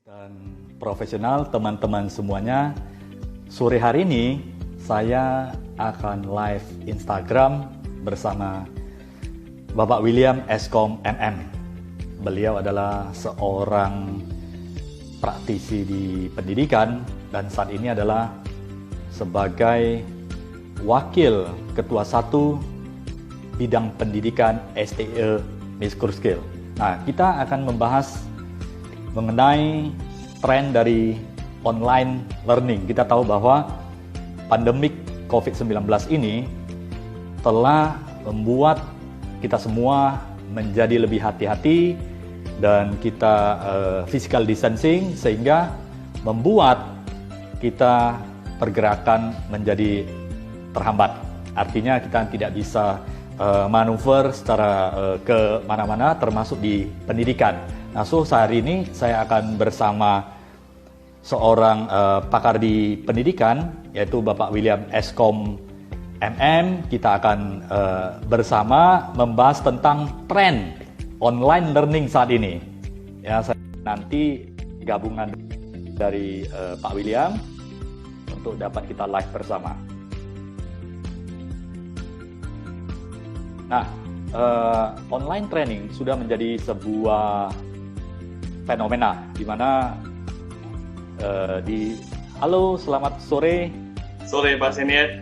dan profesional, teman-teman semuanya. Sore hari ini saya akan live Instagram bersama Bapak William Eskom MM. Beliau adalah seorang praktisi di pendidikan dan saat ini adalah sebagai Wakil Ketua 1 Bidang Pendidikan STE Microskill. Nah, kita akan membahas mengenai tren dari online learning. Kita tahu bahwa pandemik COVID-19 ini telah membuat kita semua menjadi lebih hati-hati dan kita physical distancing sehingga membuat kita pergerakan menjadi terhambat. Artinya kita tidak bisa manuver secara ke mana-mana termasuk di pendidikan. Nah, hari ini saya akan bersama seorang pakar di pendidikan yaitu Bapak William Eskom MM. Kita akan bersama membahas tentang tren online learning saat ini. Ya, saya nanti gabungan dari Pak William untuk dapat kita live bersama. Nah, online training sudah menjadi sebuah fenomena di mana halo, selamat sore. Sore Pak Senior.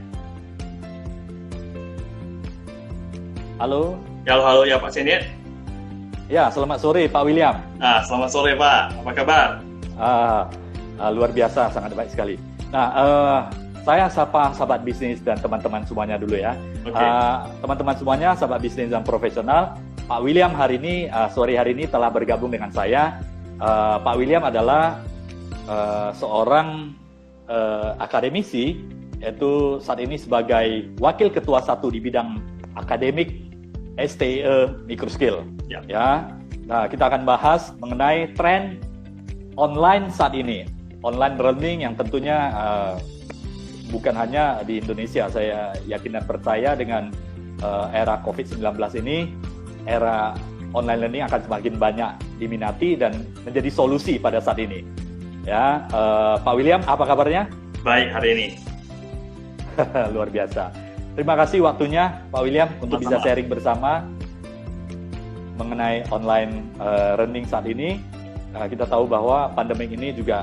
Halo. Ya, halo ya Pak Senior. Ya, selamat sore Pak William. Selamat sore Pak. Apa kabar? Luar biasa, sangat baik sekali. Nah, saya sapa sahabat bisnis dan teman-teman semuanya dulu ya. Okay. Teman-teman semuanya, sahabat bisnis dan profesional, Pak William hari ini, sore hari ini telah bergabung dengan saya. Pak William adalah seorang akademisi, yaitu saat ini sebagai Wakil Ketua 1 di bidang akademik STE Microskill. Ya. Nah, kita akan bahas mengenai tren online saat ini, online learning yang tentunya bukan hanya di Indonesia. Saya yakin dan percaya dengan era COVID-19 ini, era online learning akan semakin banyak diminati dan menjadi solusi pada saat ini. Ya, Pak William, apa kabarnya? Baik hari ini. Luar biasa. Terima kasih waktunya, Pak William, untuk bisa sharing bersama mengenai online learning saat ini. Kita tahu bahwa pandemi ini juga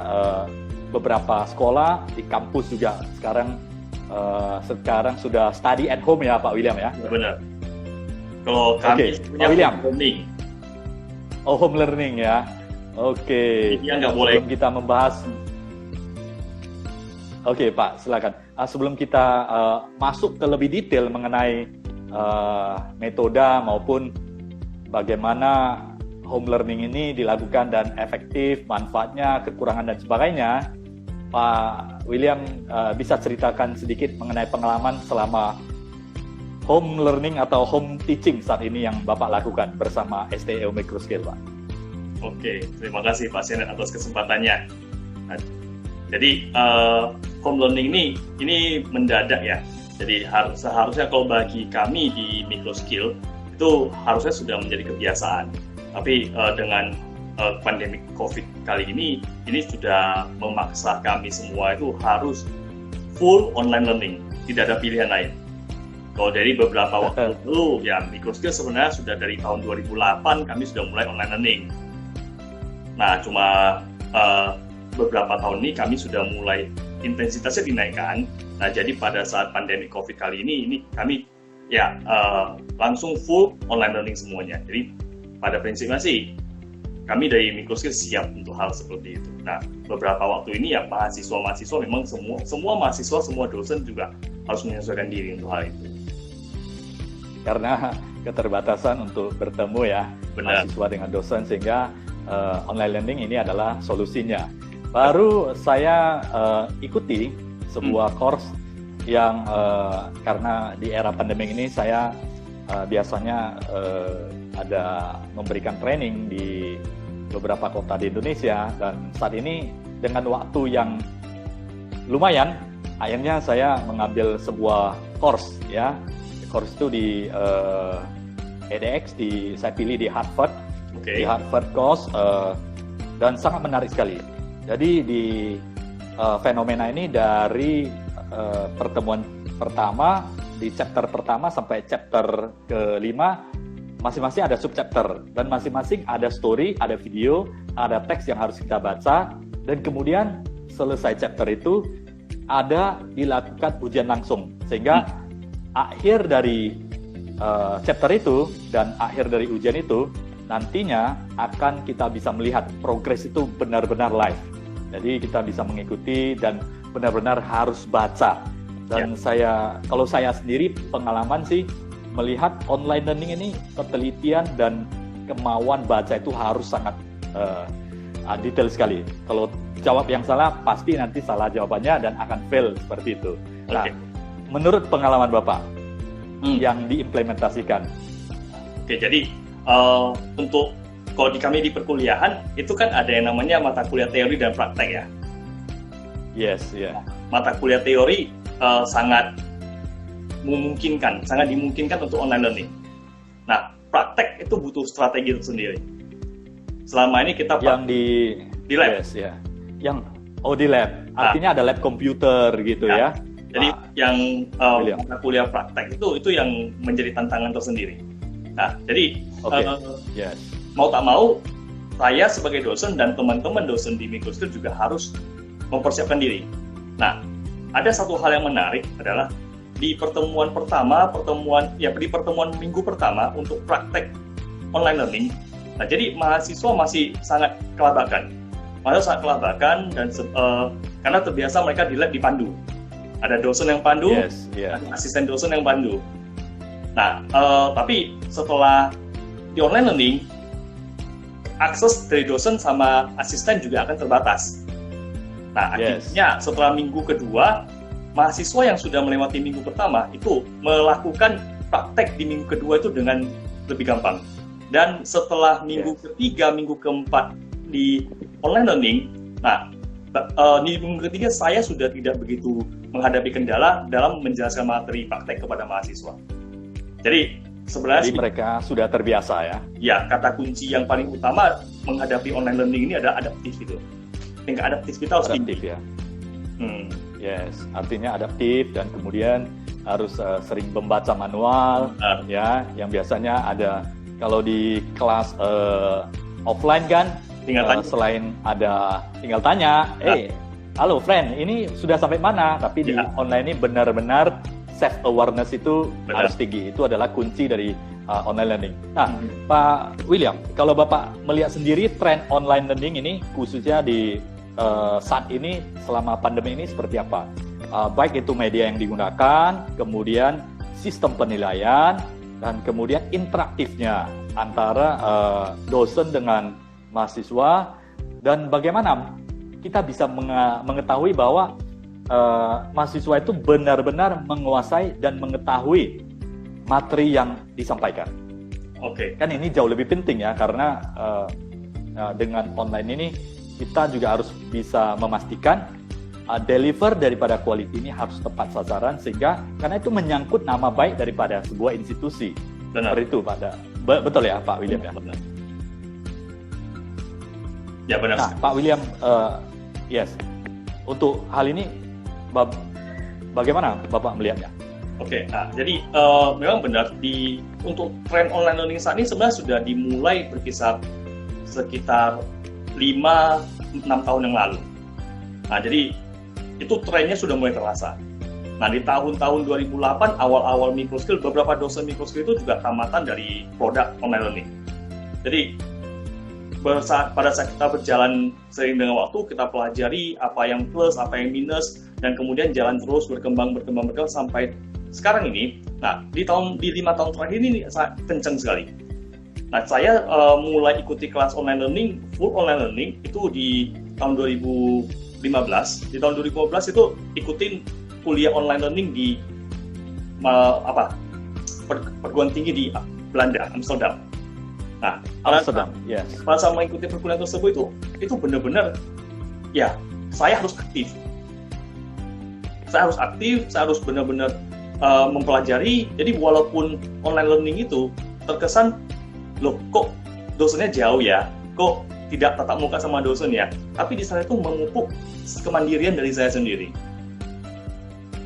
beberapa sekolah di kampus juga sekarang sudah study at home ya, Pak William ya. Benar. Kalau kami punya home learning. Oh, home learning ya. Oke. Ini nggak boleh. Sebelum kita membahas. Oke, Pak, silakan. Sebelum kita masuk ke lebih detail mengenai metode maupun bagaimana home learning ini dilakukan dan efektif, manfaatnya, kekurangan dan sebagainya, Pak William bisa ceritakan sedikit mengenai pengalaman selama home learning atau home teaching saat ini yang Bapak lakukan bersama STE Microskill, Pak. Oke, terima kasih Pak Senior atas kesempatannya. Nah, jadi home learning ini mendadak ya. Jadi seharusnya kalau bagi kami di Microskill itu harusnya sudah menjadi kebiasaan. Tapi dengan pandemi COVID kali ini sudah memaksa kami semua itu harus full online learning, tidak ada pilihan lain. Kalau dari beberapa waktu lalu, ya Microskill sebenarnya sudah dari tahun 2008 kami sudah mulai online learning. Nah, cuma beberapa tahun ini kami sudah mulai intensitasnya dinaikkan. Nah, jadi pada saat pandemi COVID kali ini kami langsung full online learning semuanya. Jadi pada prinsipnya sih kami dari Microskill siap untuk hal seperti itu. Nah, beberapa waktu ini ya mahasiswa memang semua mahasiswa, semua dosen juga harus menyesuaikan diri untuk hal itu. Karena keterbatasan untuk bertemu ya. Benar. Mahasiswa dengan dosen sehingga online learning ini adalah solusinya. Baru saya ikuti sebuah course yang karena di era pandemi ini saya biasanya ada memberikan training di beberapa kota di Indonesia dan saat ini dengan waktu yang lumayan akhirnya saya mengambil sebuah course ya. Course itu di edX, saya pilih di Harvard. Okay. Di Harvard course dan sangat menarik sekali. Jadi di fenomena ini dari pertemuan pertama, di chapter pertama sampai chapter kelima, masing-masing ada subchapter dan masing-masing ada story, ada video, ada teks yang harus kita baca, dan kemudian selesai chapter itu ada dilakukan ujian langsung, sehingga akhir dari chapter itu dan akhir dari ujian itu nantinya akan kita bisa melihat progres itu benar-benar live. Jadi kita bisa mengikuti dan benar-benar harus baca. Dan kalau saya sendiri pengalaman sih melihat online learning ini penelitian dan kemauan baca itu harus sangat detail sekali. Kalau jawab yang salah pasti nanti salah jawabannya dan akan fail seperti itu. Nah, menurut pengalaman Bapak yang diimplementasikan. Oke, jadi untuk kalau kami di perkuliahan itu kan ada yang namanya mata kuliah teori dan praktek ya. Yes, ya. Yeah. Mata kuliah teori sangat dimungkinkan untuk online learning. Nah, praktek itu butuh strategi tersendiri. Selama ini kita yang di lab. Yes, ya. Yang di lab. Artinya ada lab komputer gitu ya. Jadi yang mata kuliah praktek itu yang menjadi tantangan tersendiri. Nah, jadi mau tak mau saya sebagai dosen dan teman-teman dosen di Microskill juga harus mempersiapkan diri. Nah, ada satu hal yang menarik adalah di pertemuan minggu pertama untuk praktek online learning. Nah, jadi mahasiswa masih sangat kelabakan. Dan karena terbiasa mereka di lab dipandu. Ada dosen yang pandu, ada asisten dosen yang pandu. Nah, tapi setelah di online learning, akses dari dosen sama asisten juga akan terbatas. Nah, akhirnya setelah minggu kedua, mahasiswa yang sudah melewati minggu pertama itu melakukan praktek di minggu kedua itu dengan lebih gampang. Dan setelah minggu ketiga, minggu keempat di online learning, nah di minggu ketiga saya sudah tidak begitu menghadapi kendala dalam menjelaskan materi praktek kepada mahasiswa. Jadi sebenarnya mereka sudah terbiasa ya. Ya, kata kunci yang paling utama menghadapi online learning ini adalah adaptif gitu. Tingkat adaptif kita harus tinggi. Ya. Yes, artinya adaptif dan kemudian harus sering membaca manual ya, yang biasanya ada kalau di kelas offline kan selain ada tinggal tanya, halo friend, ini sudah sampai mana? Tapi di online ini benar-benar self awareness itu harus tinggi. Itu adalah kunci dari online learning. Nah, Pak William, kalau Bapak melihat sendiri tren online learning ini khususnya di saat ini selama pandemi ini seperti apa? Baik itu media yang digunakan, kemudian sistem penilaian, dan kemudian interaktifnya antara dosen dengan mahasiswa, dan bagaimana kita bisa mengetahui bahwa mahasiswa itu benar-benar menguasai dan mengetahui materi yang disampaikan. Kan ini jauh lebih penting ya, karena dengan online ini kita juga harus bisa memastikan deliver daripada quality ini harus tepat sasaran, sehingga karena itu menyangkut nama baik daripada sebuah institusi. Benar. Seperti itu, betul ya Pak William ya? Benar. Ya benar. Nah, Pak William, untuk hal ini bagaimana Bapak melihatnya? Nah, jadi memang benar untuk tren online learning saat ini sebenarnya sudah dimulai berkisar sekitar 5-6 tahun yang lalu. Nah, jadi itu trennya sudah mulai terasa. Nah, di tahun-tahun 2008 awal-awal Microskill, beberapa dosen Microskill itu juga tamatan dari produk online learning. Jadi pada saat kita berjalan seiring dengan waktu, kita pelajari apa yang plus, apa yang minus, dan kemudian jalan terus berkembang sampai sekarang ini. Nah, di 5 tahun terakhir ini sangat kencang sekali. Nah, saya mulai ikuti kelas online learning, full online learning itu di tahun 2015. Di tahun 2015 itu ikutin kuliah online learning di perguruan tinggi di Belanda, Amsterdam. Nah, pada saat mengikuti perkuliahan tersebut itu benar-benar ya, saya harus aktif. Saya harus benar-benar mempelajari. Jadi walaupun online learning itu terkesan, loh kok dosennya jauh ya, kok tidak tatap muka sama dosen ya, tapi di sana itu memupuk kemandirian dari saya sendiri.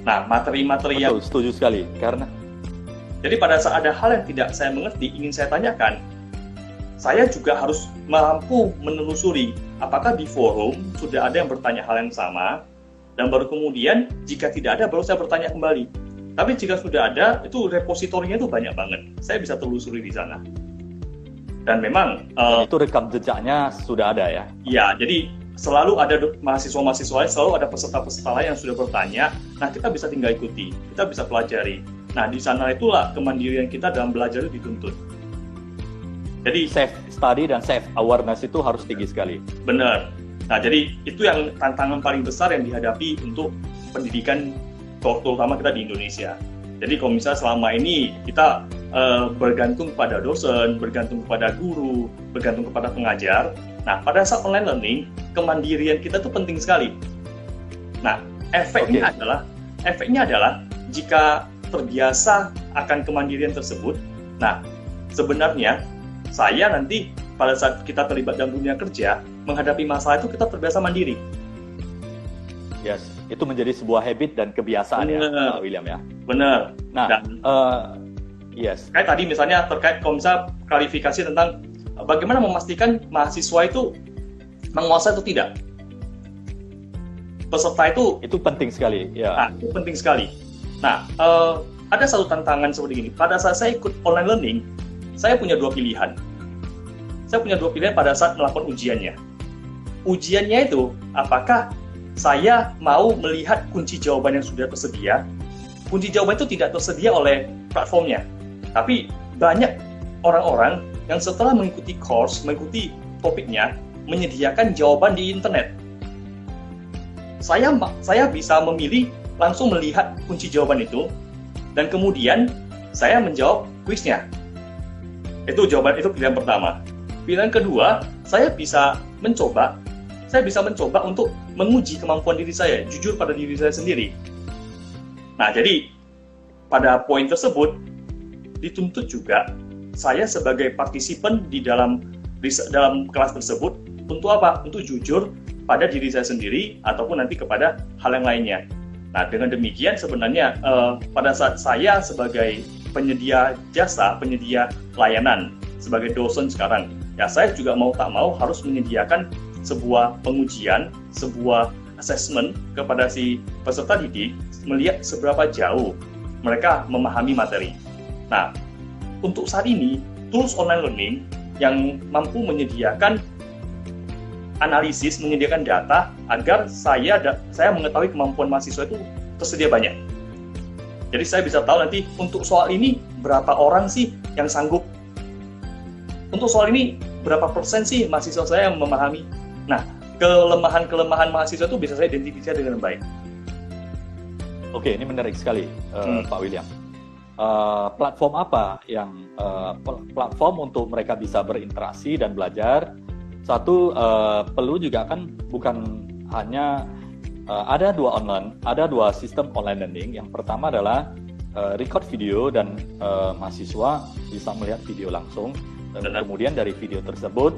Nah, materi-materi yang... Betul, setuju sekali. Karena Jadi pada saat ada hal yang tidak saya mengerti, ingin saya tanyakan, saya juga harus mampu menelusuri apakah di forum sudah ada yang bertanya hal yang sama, dan baru kemudian jika tidak ada, baru saya bertanya kembali. Tapi jika sudah ada, itu repositorinya itu banyak banget. Saya bisa telusuri di sana. Dan memang... itu rekam jejaknya sudah ada ya? Ya, jadi selalu ada mahasiswa-mahasiswa, selalu ada peserta-peserta lain yang sudah bertanya. Nah, kita bisa tinggal ikuti, kita bisa pelajari. Nah, di sana itulah kemandirian kita dalam belajar itu dituntut. Jadi Self study dan self awareness itu harus tinggi sekali. benar. Nah, jadi itu yang tantangan paling besar yang dihadapi untuk pendidikan, terutama kita di Indonesia. Jadi kalau misalnya selama ini kita bergantung kepada dosen, bergantung kepada guru, bergantung kepada pengajar. Nah, pada saat online learning, kemandirian kita itu penting sekali. Nah, efeknya adalah jika terbiasa akan kemandirian tersebut, nah, sebenarnya saya nanti pada saat kita terlibat dalam dunia kerja, menghadapi masalah itu kita terbiasa mandiri. Yes, itu menjadi sebuah habit dan kebiasaan ya, Pak William ya. Benar. Nah, Dan yes. kayak tadi misalnya terkait kalau misalnya klarifikasi tentang bagaimana memastikan mahasiswa itu menguasai atau tidak. Peserta itu penting sekali, ya. Nah, itu penting sekali. Nah, ada satu tantangan seperti ini. Pada saat saya ikut online learning, saya punya dua pilihan. Saya punya dua pilihan pada saat melakukan ujiannya. Ujiannya itu, apakah saya mau melihat kunci jawaban yang sudah tersedia? Kunci jawaban itu tidak tersedia oleh platformnya. Tapi banyak orang-orang yang setelah mengikuti course, mengikuti topiknya, menyediakan jawaban di internet. Saya bisa memilih langsung melihat kunci jawaban itu, dan kemudian saya menjawab kuisnya. Itu pilihan pertama. Pilihan kedua, saya bisa mencoba untuk menguji kemampuan diri saya, jujur pada diri saya sendiri. Nah, jadi pada poin tersebut dituntut juga saya sebagai partisipan di dalam kelas tersebut untuk apa? Untuk jujur pada diri saya sendiri ataupun nanti kepada hal yang lainnya. Nah, dengan demikian sebenarnya pada saat saya sebagai penyedia jasa, penyedia layanan, sebagai dosen sekarang, ya saya juga mau tak mau harus menyediakan sebuah pengujian, sebuah assessment kepada si peserta didik, melihat seberapa jauh mereka memahami materi. Nah, untuk saat ini, tools online learning yang mampu menyediakan analisis, menyediakan data agar saya mengetahui kemampuan mahasiswa itu tersedia banyak. Jadi saya bisa tahu nanti untuk soal ini berapa orang sih yang sanggup. Untuk soal ini berapa persen sih mahasiswa saya yang memahami. Nah, kelemahan-kelemahan mahasiswa itu bisa saya identifikasi dengan baik. Oke, ini menarik sekali, Pak William. Platform apa yang platform untuk mereka bisa berinteraksi dan belajar? Satu, perlu juga kan bukan hanya ada dua sistem online learning. Yang pertama adalah record video dan mahasiswa bisa melihat video langsung. Dan kemudian dari video tersebut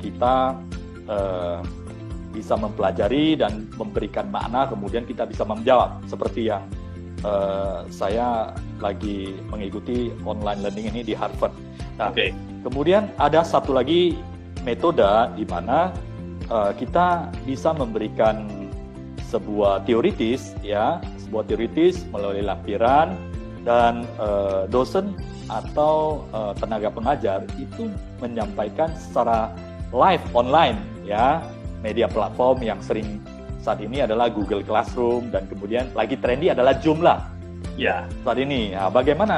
kita bisa mempelajari dan memberikan makna. Kemudian kita bisa menjawab seperti yang saya lagi mengikuti online learning ini di Harvard. Nah, kemudian ada satu lagi metode di mana kita bisa memberikan sebuah teoritis melalui lampiran, dan dosen atau tenaga pengajar itu menyampaikan secara live online ya. Media platform yang sering saat ini adalah Google Classroom, dan kemudian lagi trendy adalah Zoom lah. Ya. Saat ini, nah, bagaimana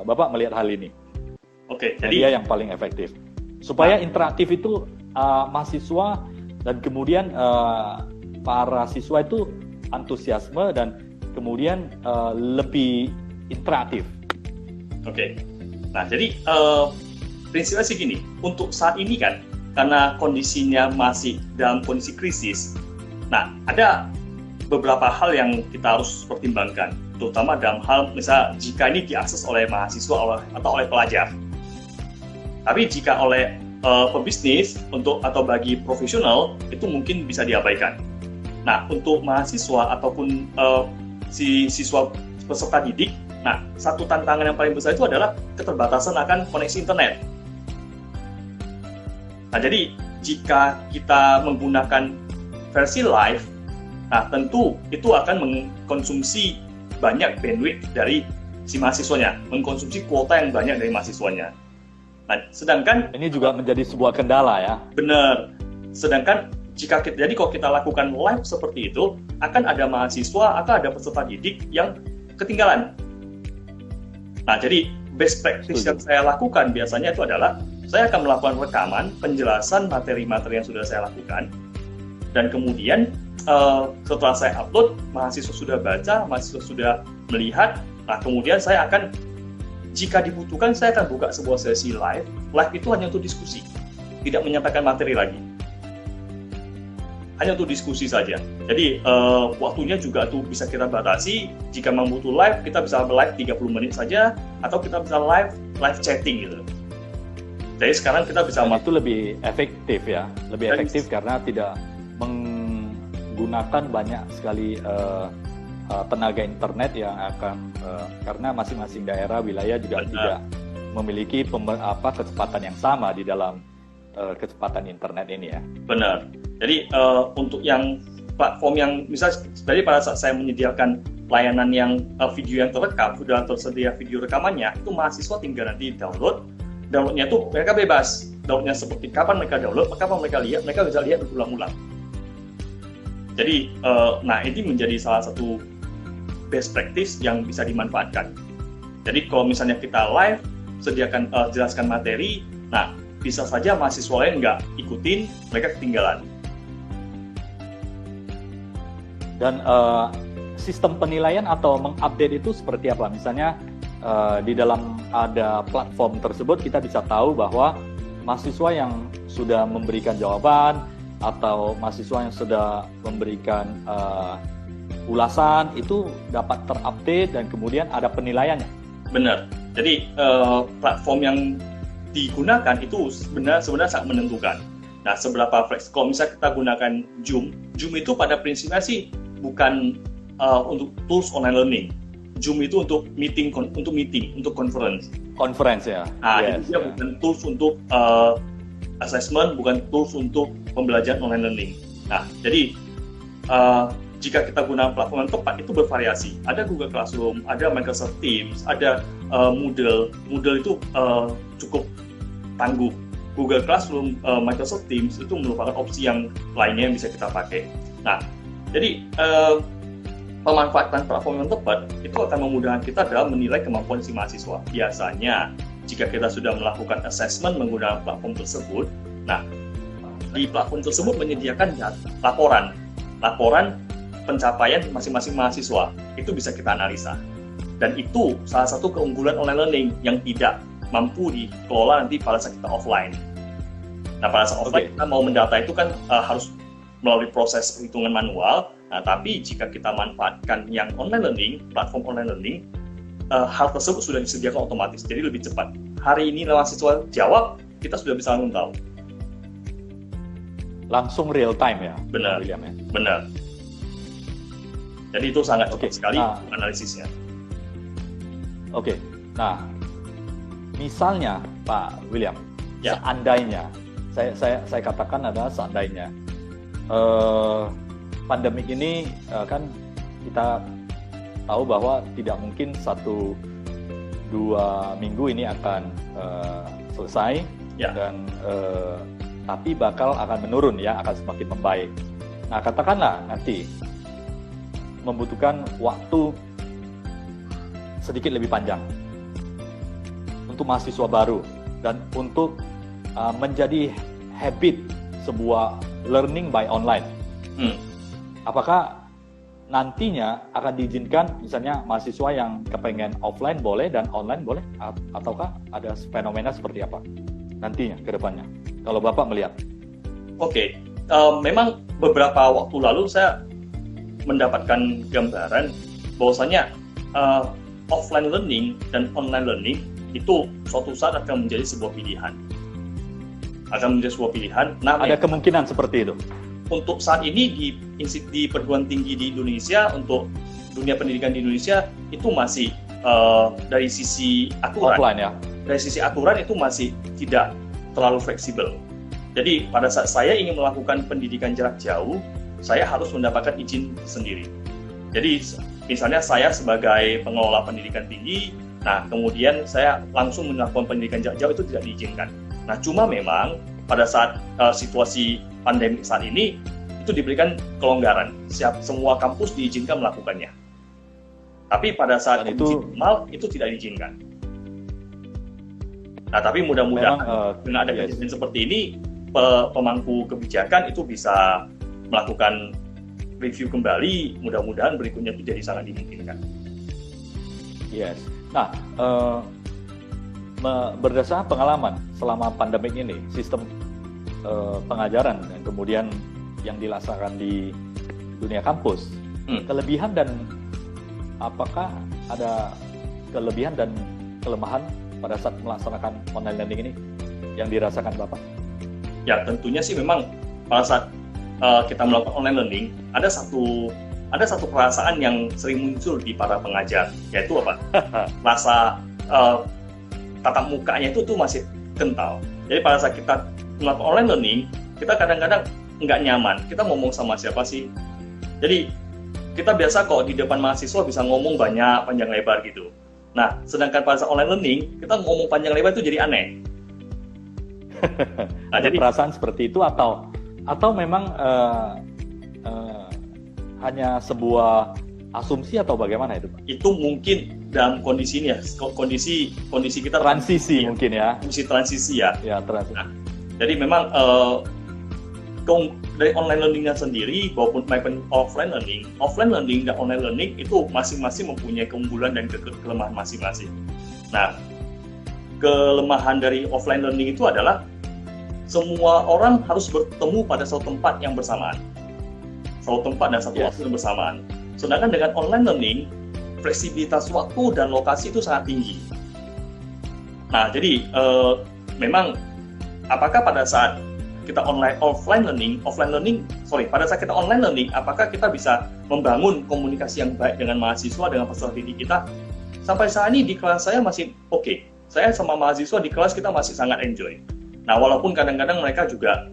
Bapak melihat hal ini? Oke, media yang paling efektif supaya interaktif itu mahasiswa dan kemudian para siswa itu antusiasme dan kemudian lebih interaktif. Oke. Nah, jadi prinsipnya sih gini, untuk saat ini kan karena kondisinya masih dalam kondisi krisis. Nah, ada beberapa hal yang kita harus pertimbangkan, terutama dalam hal misalnya jika ini diakses oleh mahasiswa atau oleh pelajar. Tapi jika oleh pebisnis atau bagi profesional itu mungkin bisa diabaikan. Nah, untuk mahasiswa ataupun si siswa peserta didik, nah satu tantangan yang paling besar itu adalah keterbatasan akan koneksi internet. Nah, jadi jika kita menggunakan versi live, nah tentu itu akan mengkonsumsi banyak bandwidth dari si mahasiswanya, mengkonsumsi kuota yang banyak dari mahasiswanya. Nah, sedangkan ini juga menjadi sebuah kendala ya. Benar. Sedangkan jadi kalau kita lakukan live seperti itu, akan ada mahasiswa, akan ada peserta didik yang ketinggalan. Nah, jadi best practice yang saya lakukan biasanya itu adalah saya akan melakukan rekaman, penjelasan materi-materi yang sudah saya lakukan, dan kemudian setelah saya upload, mahasiswa sudah baca, mahasiswa sudah melihat, nah kemudian saya akan, jika dibutuhkan, saya akan buka sebuah sesi live. Live itu hanya untuk diskusi, tidak menyampaikan materi lagi. Hanya untuk diskusi saja. Jadi waktunya juga tuh bisa kita batasi. Jika memang butuh live, kita bisa live 30 menit saja, atau kita bisa live chatting gitu. Jadi sekarang kita bisa... Dan itu lebih efektif ya, lebih efektif karena tidak menggunakan banyak sekali tenaga internet yang akan karena masing-masing daerah wilayah juga tidak memiliki kecepatan yang sama di dalam kecepatan internet ini ya. Benar. Jadi untuk yang platform yang misalnya dari pada saat saya menyediakan layanan yang video yang terekam, sudah tersedia video rekamannya, itu mahasiswa tinggal nanti downloadnya itu mereka bebas. Downloadnya seperti kapan mereka download, kapan mereka lihat, mereka bisa lihat berulang-ulang. Jadi nah ini menjadi salah satu best practice yang bisa dimanfaatkan. Jadi kalau misalnya kita live, jelaskan materi, nah bisa saja mahasiswa lain nggak ikutin, mereka ketinggalan. Dan sistem penilaian atau mengupdate itu seperti apa? Misalnya di dalam ada platform tersebut kita bisa tahu bahwa mahasiswa yang sudah memberikan jawaban atau mahasiswa yang sudah memberikan ulasan itu dapat terupdate dan kemudian ada penilaiannya. Benar. Jadi platform yang digunakan itu sebenarnya sangat menentukan. Nah, seberapa fleksibel. Kalau misalnya kita gunakan Zoom itu pada prinsipnya sih bukan untuk tools online learning. Zoom itu untuk meeting, untuk conference. Conference ya. Nah, yes, dia bukan tools untuk assessment, bukan tools untuk pembelajaran online learning. Nah, jadi jika kita gunakan platform yang tepat itu bervariasi. Ada Google Classroom, ada Microsoft Teams, ada Moodle. Moodle itu cukup tangguh. Google Classroom, Microsoft Teams itu merupakan opsi yang lainnya yang bisa kita pakai. Nah, jadi pemanfaatan platform yang tepat itu akan memudahkan kita dalam menilai kemampuan si mahasiswa. Biasanya, jika kita sudah melakukan assessment menggunakan platform tersebut, nah di platform tersebut menyediakan laporan pencapaian masing-masing mahasiswa, itu bisa kita analisa. Dan itu salah satu keunggulan online learning yang tidak mampu dikelola nanti pada saat kita offline. Nah, pada saat offline kita mau mendata itu kan harus melalui proses perhitungan manual. Nah, tapi jika kita manfaatkan yang online learning, platform online learning, hal tersebut sudah disediakan otomatis, jadi lebih cepat. Hari ini mahasiswa jawab, kita sudah bisa langsung tahu. Langsung real time ya? Benar, William, ya? Benar. Jadi itu sangat cepat sekali analisisnya. Oke, nah misalnya Pak William, seandainya, saya katakan adalah seandainya pandemik ini kan kita tahu bahwa tidak mungkin 1-2 minggu ini akan selesai dan tapi bakal akan menurun ya, akan semakin membaik. Nah, katakanlah nanti membutuhkan waktu sedikit lebih panjang untuk mahasiswa baru dan untuk menjadi habit sebuah learning by online. Apakah nantinya akan diizinkan misalnya mahasiswa yang kepengen offline boleh dan online boleh, ataukah ada fenomena seperti apa nantinya ke depannya kalau Bapak melihat? Oke, memang beberapa waktu lalu saya mendapatkan gambaran bahwasanya offline learning dan online learning itu suatu saat akan menjadi sebuah pilihan. akan menjadi sebuah pilihan. Nah, ada kemungkinan seperti itu. Untuk saat ini di perguruan tinggi di Indonesia, untuk dunia pendidikan di Indonesia itu masih dari sisi aturan, offline ya. Dari sisi aturan itu masih tidak terlalu fleksibel. Jadi pada saat saya ingin melakukan pendidikan jarak jauh, saya harus mendapatkan izin sendiri. Jadi misalnya saya sebagai pengelola pendidikan tinggi, nah kemudian saya langsung melakukan pendidikan jarak jauh itu tidak diizinkan. Nah cuma memang pada saat situasi pandemi saat ini itu diberikan kelonggaran, semua kampus diizinkan melakukannya. Tapi pada saat itu normal itu tidak diizinkan. Nah tapi mudah-mudahan dengan ada kejadian seperti ini, pemangku kebijakan itu bisa melakukan review kembali, mudah-mudahan berikutnya itu jadi sangat dimungkinkan. Yes. Nah, berdasarkan pengalaman selama pandemik ini, sistem pengajaran dan kemudian yang dilaksanakan di dunia kampus, kelebihan dan apakah ada kelebihan dan kelemahan pada saat melaksanakan online learning ini yang dirasakan Bapak? Ya tentunya sih memang pada saat kita melakukan online learning ada satu perasaan yang sering muncul di para pengajar, yaitu apa? Rasa tatap mukanya itu masih kental. Jadi pada saat kita melakukan online learning, kita kadang-kadang nggak nyaman. Kita ngomong sama siapa sih? Jadi kita biasa kok di depan mahasiswa bisa ngomong banyak panjang lebar gitu. Nah, sedangkan pada saat online learning kita ngomong panjang lebar itu jadi aneh. Nah, jadi perasaan seperti itu atau memang hanya sebuah asumsi atau bagaimana itu Pak? Itu mungkin dalam kondisi ini ya, kondisi kita transisi ya, mungkin ya. Kondisi transisi ya. Ya, transisi. Nah, jadi memang dari online learning-nya sendiri maupun offline learning dan online learning itu masing-masing mempunyai keunggulan dan kelemahan masing-masing. Nah, kelemahan dari offline learning itu adalah semua orang harus bertemu pada satu tempat yang bersamaan. Satu tempat dan satu waktu yang bersamaan. Sedangkan dengan online learning, fleksibilitas waktu dan lokasi itu sangat tinggi. Nah, jadi memang apakah pada saat kita pada saat kita online learning, apakah kita bisa membangun komunikasi yang baik dengan mahasiswa, dengan peserta didik kita? Sampai saat ini di kelas saya masih oke. Saya sama mahasiswa di kelas kita masih sangat enjoy. Nah, walaupun kadang-kadang mereka juga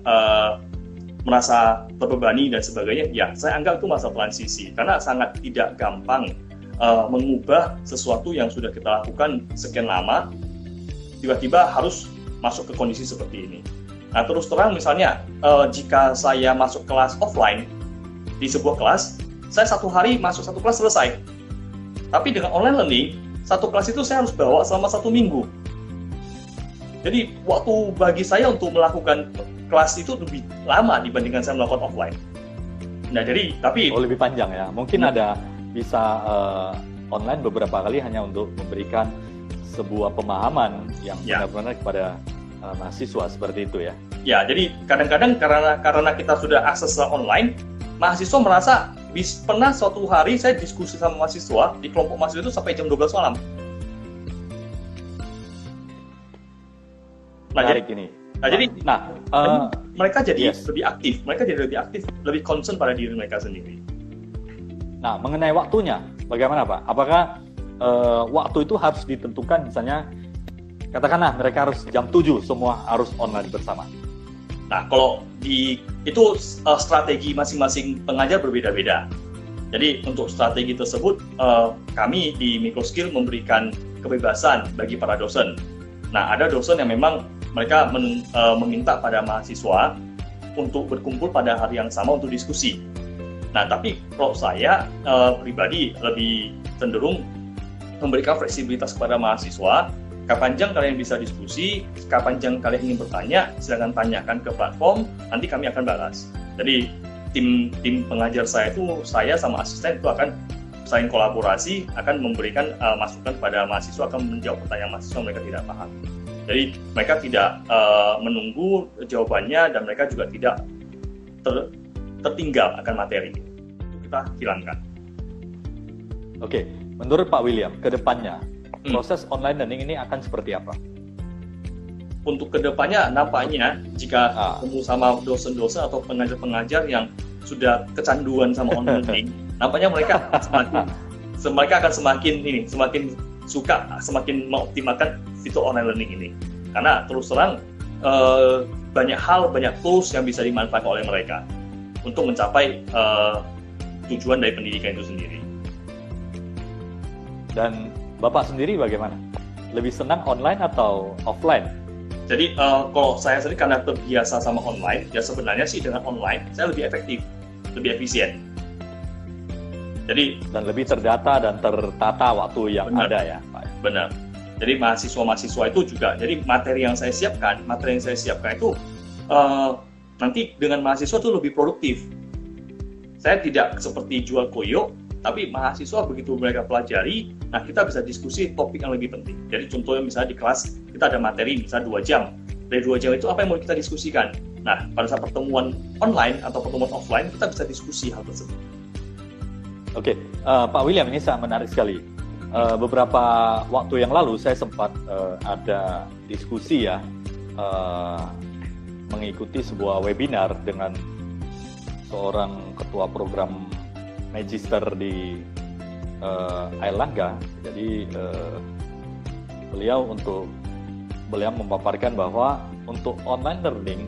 merasa terbebani dan sebagainya, ya saya anggap itu masa transisi karena sangat tidak gampang mengubah sesuatu yang sudah kita lakukan sekian lama, tiba-tiba harus masuk ke kondisi seperti ini. Nah, terus terang misalnya jika saya masuk kelas offline di sebuah kelas, saya satu hari masuk satu kelas selesai. Tapi dengan online learning, satu kelas itu saya harus bawa selama 1 minggu. Jadi waktu bagi saya untuk melakukan kelas itu lebih lama dibandingkan saya melakukan offline. Nah, jadi tapi lebih panjang ya. Mungkin ada bisa online beberapa kali hanya untuk memberikan sebuah pemahaman yang benar-benar kepada mahasiswa seperti itu ya. Ya, jadi kadang-kadang karena kita sudah akses online, mahasiswa merasa pernah suatu hari saya diskusi sama mahasiswa di kelompok mahasiswa itu sampai jam 12 malam. Mereka jadi lebih aktif, lebih concern pada diri mereka sendiri. Nah, mengenai waktunya, bagaimana Pak? Apakah waktu itu harus ditentukan, misalnya, katakanlah mereka harus jam 7 semua harus online bersama? Nah, kalau itu strategi masing-masing pengajar berbeda-beda. Jadi untuk strategi tersebut, kami di Microskill memberikan kebebasan bagi para dosen. Nah, ada dosen yang memang mereka meminta pada mahasiswa untuk berkumpul pada hari yang sama untuk diskusi. Nah, tapi kalau saya pribadi lebih cenderung memberikan fleksibilitas kepada mahasiswa. Kapan jam kalian bisa diskusi, kapan jam kalian ingin bertanya, silakan tanyakan ke platform, nanti kami akan balas. Jadi tim pengajar saya itu, saya sama asisten itu akan saling kolaborasi, akan memberikan masukan kepada mahasiswa, akan menjawab pertanyaan mahasiswa mereka tidak paham. Jadi mereka tidak menunggu jawabannya dan mereka juga tidak tertinggal akan materi. Itu kita hilangkan. Oke, menurut Pak William, ke depannya proses online learning ini akan seperti apa? untuk kedepannya nampaknya jika ketemu sama dosen-dosen atau pengajar-pengajar yang sudah kecanduan sama online learning, nampaknya mereka akan semakin suka, semakin mengoptimalkan fitur online learning ini. Karena terus terang banyak tools yang bisa dimanfaatkan oleh mereka untuk mencapai tujuan dari pendidikan itu sendiri. Dan Bapak sendiri bagaimana? Lebih senang online atau offline? Jadi kalau saya sendiri karena terbiasa sama online, ya sebenarnya sih dengan online saya lebih efektif, lebih efisien. Jadi dan lebih terdata dan tertata waktu yang ada ya, Pak. Benar. Jadi mahasiswa itu juga, jadi materi yang saya siapkan itu nanti dengan mahasiswa itu lebih produktif. Saya tidak seperti jual koyo, tapi mahasiswa begitu mereka pelajari, nah kita bisa diskusi topik yang lebih penting. Jadi contohnya misalnya di kelas kita ada materi misalnya 2 jam. Dari 2 jam itu apa yang mau kita diskusikan? Nah, pada saat pertemuan online atau pertemuan offline kita bisa diskusi hal tersebut. Oke, Pak William, ini sangat menarik sekali. Beberapa waktu yang lalu saya sempat ada diskusi ya, mengikuti sebuah webinar dengan seorang ketua program Magister di Airlangga. Jadi beliau memaparkan bahwa untuk online learning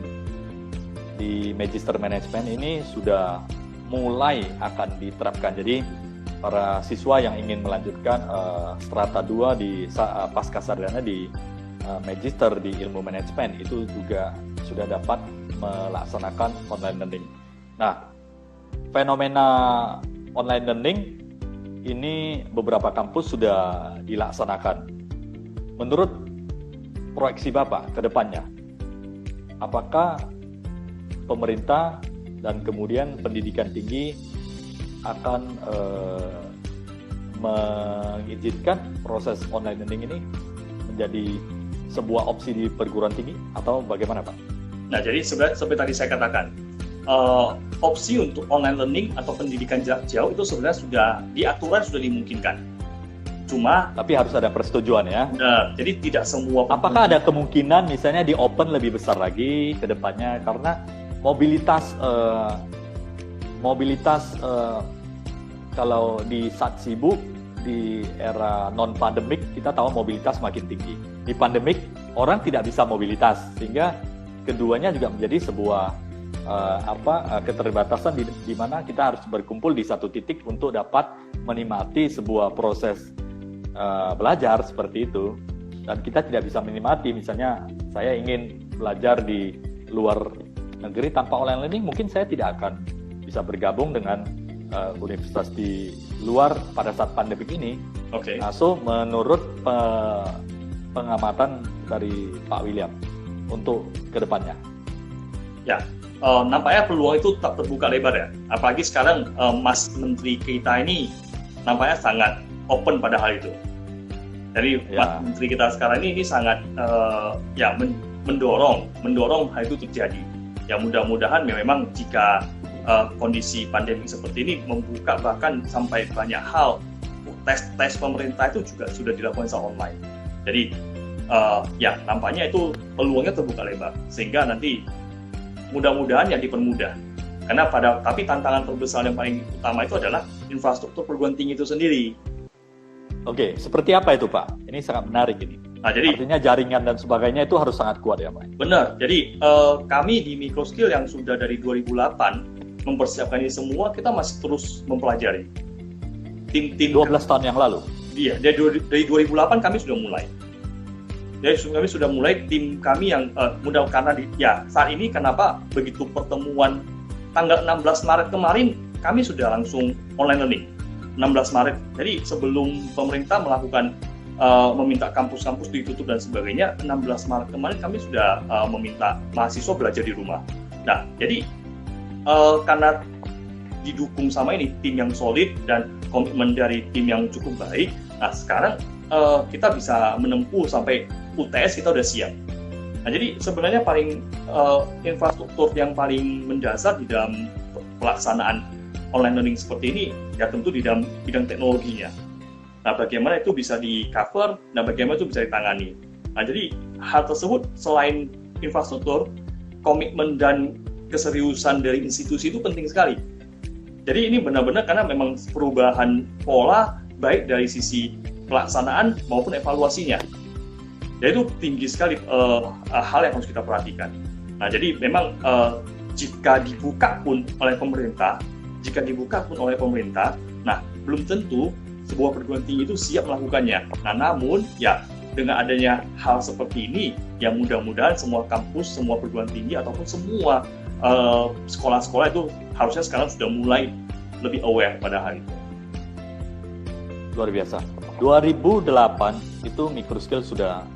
di Magister Management ini sudah mulai akan diterapkan. Jadi para siswa yang ingin melanjutkan strata 2 di pasca sarjana di Magister di ilmu manajemen itu juga sudah dapat melaksanakan online learning. Nah, fenomena online learning ini beberapa kampus sudah dilaksanakan. Menurut proyeksi Bapak ke depannya, apakah pemerintah dan kemudian pendidikan tinggi akan mengizinkan proses online learning ini menjadi sebuah opsi di perguruan tinggi atau bagaimana, Pak? Nah, jadi seperti tadi saya katakan, opsi untuk online learning atau pendidikan jarak jauh itu sebenarnya sudah diaturan, sudah dimungkinkan. Tapi harus ada persetujuan ya. Nah, jadi tidak semua. Apakah ada kemungkinan misalnya di open lebih besar lagi ke depannya karena mobilitas kalau di saat sibuk di era non pandemik kita tahu mobilitas makin tinggi. Di pandemik orang tidak bisa mobilitas sehingga keduanya juga menjadi sebuah keterbatasan di mana kita harus berkumpul di satu titik untuk dapat menikmati sebuah proses belajar seperti itu. Dan kita tidak bisa menikmati, misalnya saya ingin belajar di luar negeri tanpa online learning, mungkin saya tidak akan bisa bergabung dengan universitas di luar pada saat pandemi ini. Okay. Nah, so menurut pengamatan dari Pak William untuk kedepannya, ya nampaknya peluang itu tetap terbuka lebar ya. Apalagi sekarang Mas Menteri kita ini nampaknya sangat open pada hal itu. Jadi Mas Menteri kita sekarang ini sangat mendorong hal itu terjadi. Ya mudah-mudahan memang jika kondisi pandemi seperti ini membuka bahkan sampai banyak hal, tes pemerintah itu juga sudah dilakukan secara online. Jadi nampaknya itu peluangnya terbuka lebar sehingga nanti mudah-mudahan ya dipermudah. Tapi tantangan terbesar yang paling utama itu adalah infrastruktur perguruan tinggi itu sendiri. Oke, seperti apa itu Pak? Ini sangat menarik ini. Nah, jadi artinya jaringan dan sebagainya itu harus sangat kuat ya Pak? Benar. Jadi kami di Microskill yang sudah dari 2008 mempersiapkan ini semua, kita masih terus mempelajari. Tim 12 tahun yang lalu? Iya, dari 2008 kami sudah mulai. Jadi kami sudah mulai tim kami yang mudah karena saat ini kenapa begitu pertemuan tanggal 16 Maret kemarin kami sudah langsung online learning. 16 Maret. Jadi sebelum pemerintah melakukan meminta kampus-kampus ditutup dan sebagainya, 16 Maret kemarin kami sudah meminta mahasiswa belajar di rumah. Nah, jadi karena didukung sama ini tim yang solid dan komitmen dari tim yang cukup baik, nah sekarang kita bisa menempuh sampai UTS kita udah siap. Nah, jadi sebenarnya infrastruktur yang paling mendasar di dalam pelaksanaan online learning seperti ini ya tentu di dalam bidang teknologinya. Nah, bagaimana itu bisa di cover, nah bagaimana itu bisa ditangani. Nah, jadi hal tersebut selain infrastruktur, komitmen dan keseriusan dari institusi itu penting sekali. Jadi ini benar-benar karena memang perubahan pola baik dari sisi pelaksanaan maupun evaluasinya. Jadi itu tinggi sekali hal yang harus kita perhatikan. Nah, jadi memang jika dibuka pun oleh pemerintah, nah belum tentu sebuah perguruan tinggi itu siap melakukannya. Nah, namun ya dengan adanya hal seperti ini, ya mudah-mudahan semua kampus, semua perguruan tinggi ataupun semua sekolah-sekolah itu harusnya sekarang sudah mulai lebih aware pada hal itu. Luar biasa. 2008 itu Microskill sudah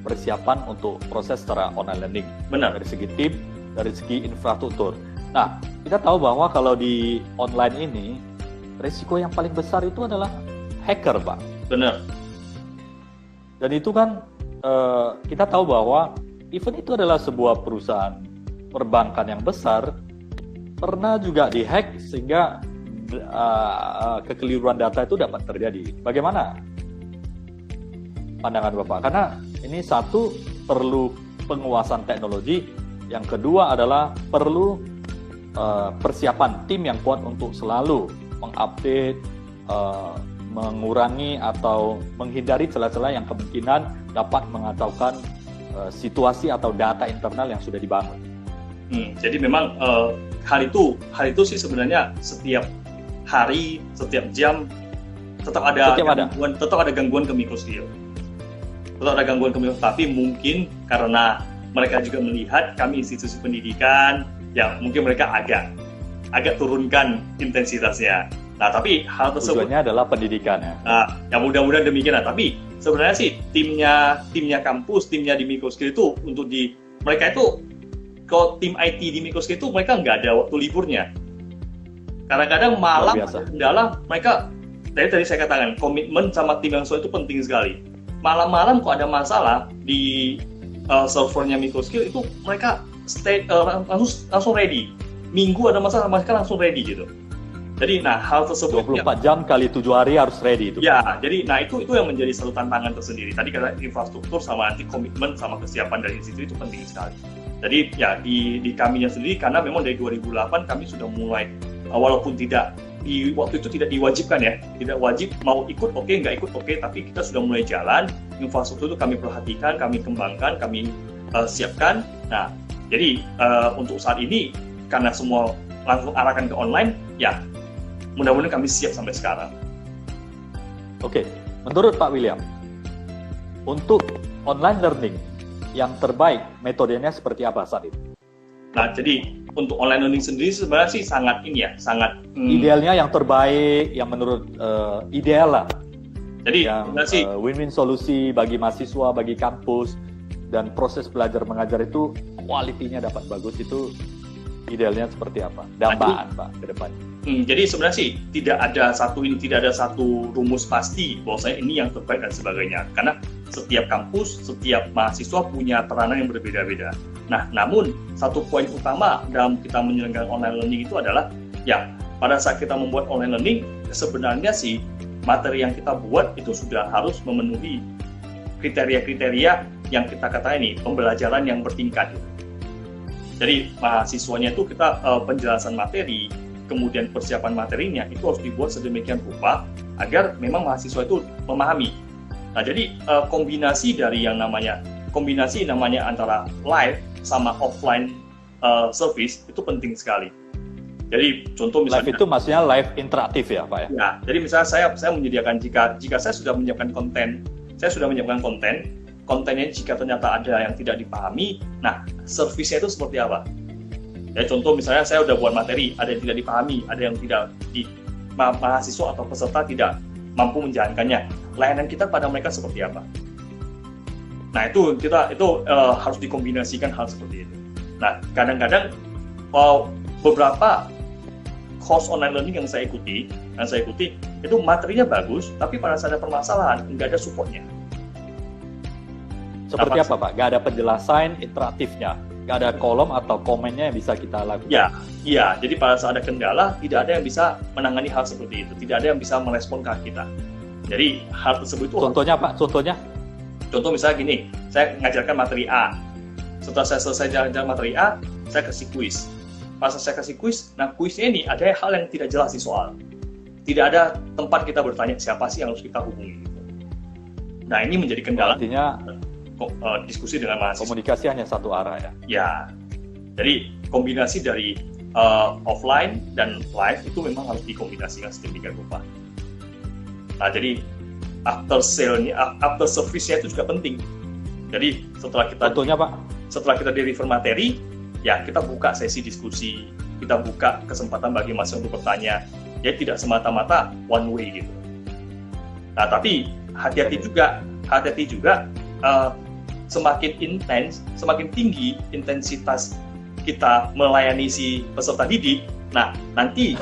persiapan untuk proses secara online learning. Benar. Dari segi tim, dari segi infrastruktur. Nah, kita tahu bahwa kalau di online ini, resiko yang paling besar itu adalah hacker, Pak. Benar. Dan itu kan kita tahu bahwa even itu adalah sebuah perusahaan perbankan yang besar, pernah juga dihack sehingga kekeliruan data itu dapat terjadi. Bagaimana pandangan Bapak? Karena ini satu, perlu penguasaan teknologi, yang kedua adalah perlu persiapan tim yang kuat untuk selalu mengupdate, mengurangi atau menghindari celah-celah yang kemungkinan dapat mengacaukan situasi atau data internal yang sudah dibangun. Jadi memang hal itu sih sebenarnya setiap hari, setiap jam tetap ada gangguan ke Microskill. Tapi mungkin karena mereka juga melihat kami institusi pendidikan, ya mungkin mereka agak turunkan intensitasnya. Nah, tapi hal tersebut tujuannya adalah pendidikan ya. Ya mudah-mudahan demikian. Nah, tapi sebenarnya sih timnya kampus, timnya di Microskill itu mereka itu kalau tim IT di Microskill itu mereka nggak ada waktu liburnya. Kadang-kadang malam ada kendala, mereka tadi saya katakan komitmen sama tim yang sesuai itu penting sekali. Malam-malam kok ada masalah di servernya Microskill itu mereka langsung ready. Minggu ada masalah mereka langsung ready gitu. Jadi hal tersebut 24 jam kali 7 hari harus ready itu. Ya, jadi itu yang menjadi satu tantangan tersendiri. Tadi karena infrastruktur sama nanti komitmen sama kesiapan dari institusi itu penting sekali. Jadi ya di kaminya sendiri karena memang dari 2008 kami sudah mulai walaupun waktu itu tidak diwajibkan ya, tidak wajib mau ikut oke, nggak ikut oke, tapi kita sudah mulai jalan, infrastruktur itu kami perhatikan, kami kembangkan, kami siapkan. Nah, jadi untuk saat ini karena semua langsung arahkan ke online, ya mudah-mudahan kami siap sampai sekarang. Oke, menurut Pak William, untuk online learning yang terbaik metodenya seperti apa saat ini? Nah, jadi untuk online learning sendiri sebenarnya sih sangat idealnya yang terbaik, yang menurut ideal lah. Jadi yang win-win solusi bagi mahasiswa, bagi kampus, dan proses belajar mengajar itu kualitinya dapat bagus, itu idealnya seperti apa? Dambaan Pak ke depannya. Jadi sebenarnya sih tidak ada satu rumus pasti bahwasanya ini yang terbaik dan sebagainya. Karena setiap kampus, setiap mahasiswa punya peranan yang berbeda-beda. Nah, namun satu poin utama dalam kita menyelenggarakan online learning itu adalah ya pada saat kita membuat online learning sebenarnya sih materi yang kita buat itu sudah harus memenuhi kriteria-kriteria yang kita katakan ini pembelajaran yang bertingkat. Jadi mahasiswanya itu kita penjelasan materi, kemudian persiapan materinya itu harus dibuat sedemikian rupa agar memang mahasiswa itu memahami. Nah, jadi kombinasi namanya antara live sama offline service itu penting sekali. Jadi contoh misalnya live itu maksudnya live interaktif ya Pak ya? Ya, jadi misalnya saya menyediakan jika saya sudah menyiapkan kontennya jika ternyata ada yang tidak dipahami, nah servisnya itu seperti apa? Ya contoh misalnya saya udah buat materi, ada yang tidak dipahami, ada yang tidak mahasiswa atau peserta tidak mampu menjalankannya. Layanan kita pada mereka seperti apa? Nah itu harus dikombinasikan hal seperti itu. Nah kadang-kadang beberapa course online learning yang saya ikuti itu materinya bagus, tapi pada saat ada permasalahan nggak ada supportnya. Seperti apa Pak? Nggak ada penjelasan interaktifnya, nggak ada kolom atau komennya yang bisa kita lakukan? Iya. Jadi pada saat ada kendala, tidak ada yang bisa menangani hal seperti itu, tidak ada yang bisa merespon ke kita. Jadi hal tersebut itu. Contohnya Pak? Contoh misalnya gini, saya mengajarkan materi A. Setelah saya selesai jalan materi A, saya kasih kuis. Pas saya kasih kuis, nah kuisnya ini ada hal yang tidak jelas di soal. Tidak ada tempat kita bertanya siapa sih yang harus kita hubungi. Nah ini menjadi kendala. Artinya diskusi dengan mahasiswa. Komunikasi hanya satu arah ya? Ya, jadi kombinasi dari offline dan live itu memang harus dikombinasikan sedemikian rupa. Nah jadi after service-nya itu juga penting. Jadi setelah kita contohnya Pak? Setelah kita deliver materi, ya kita buka sesi diskusi, kita buka kesempatan bagi mahasiswa untuk bertanya. Ya tidak semata-mata one way gitu. Nah tapi hati-hati juga semakin intens, semakin tinggi intensitas kita melayani si peserta didik. Nah nanti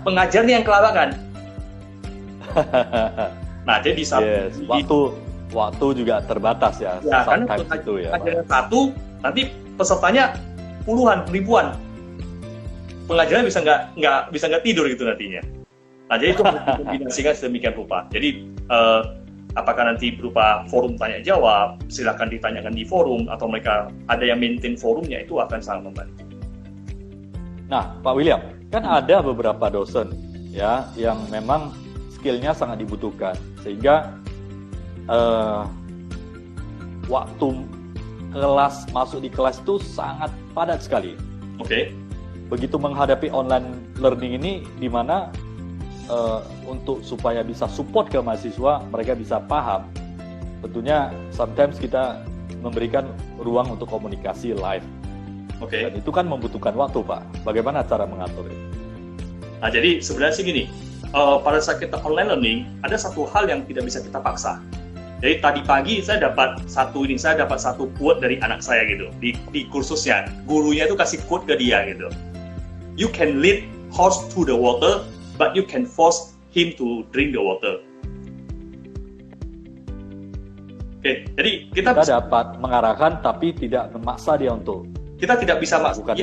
pengajarnya yang kelabakan. Nah jadi waktu juga terbatas ya. Ya karena pengajarnya satu, nanti pesertanya puluhan, ribuan. Pengajaran bisa nggak tidur gitu nantinya. Nah jadi itu dikombinasikan sedemikian rupa. Jadi apakah nanti berupa forum tanya jawab, silakan ditanyakan di forum, atau mereka ada yang maintain forumnya, itu akan sangat membantu. Nah Pak William, kan ada beberapa dosen ya yang memang skillnya sangat dibutuhkan, sehingga waktu masuk di kelas itu sangat padat sekali. Oke. Begitu menghadapi online learning ini, di mana untuk supaya bisa support ke mahasiswa, mereka bisa paham. Tentunya sometimes kita memberikan ruang untuk komunikasi live. Oke. Dan itu kan membutuhkan waktu, Pak. Bagaimana cara mengatur itu? Nah, jadi sebenarnya sih gini, pada saat kita online learning, ada satu hal yang tidak bisa kita paksa. Jadi tadi pagi saya dapat satu quote dari anak saya gitu di kursusnya. Gurunya itu kasih quote ke dia gitu. You can lead horse to the water, but you can force him to drink the water. Oke, jadi kita dapat mengarahkan tapi tidak memaksa dia untuk. Kita tidak bisa maksa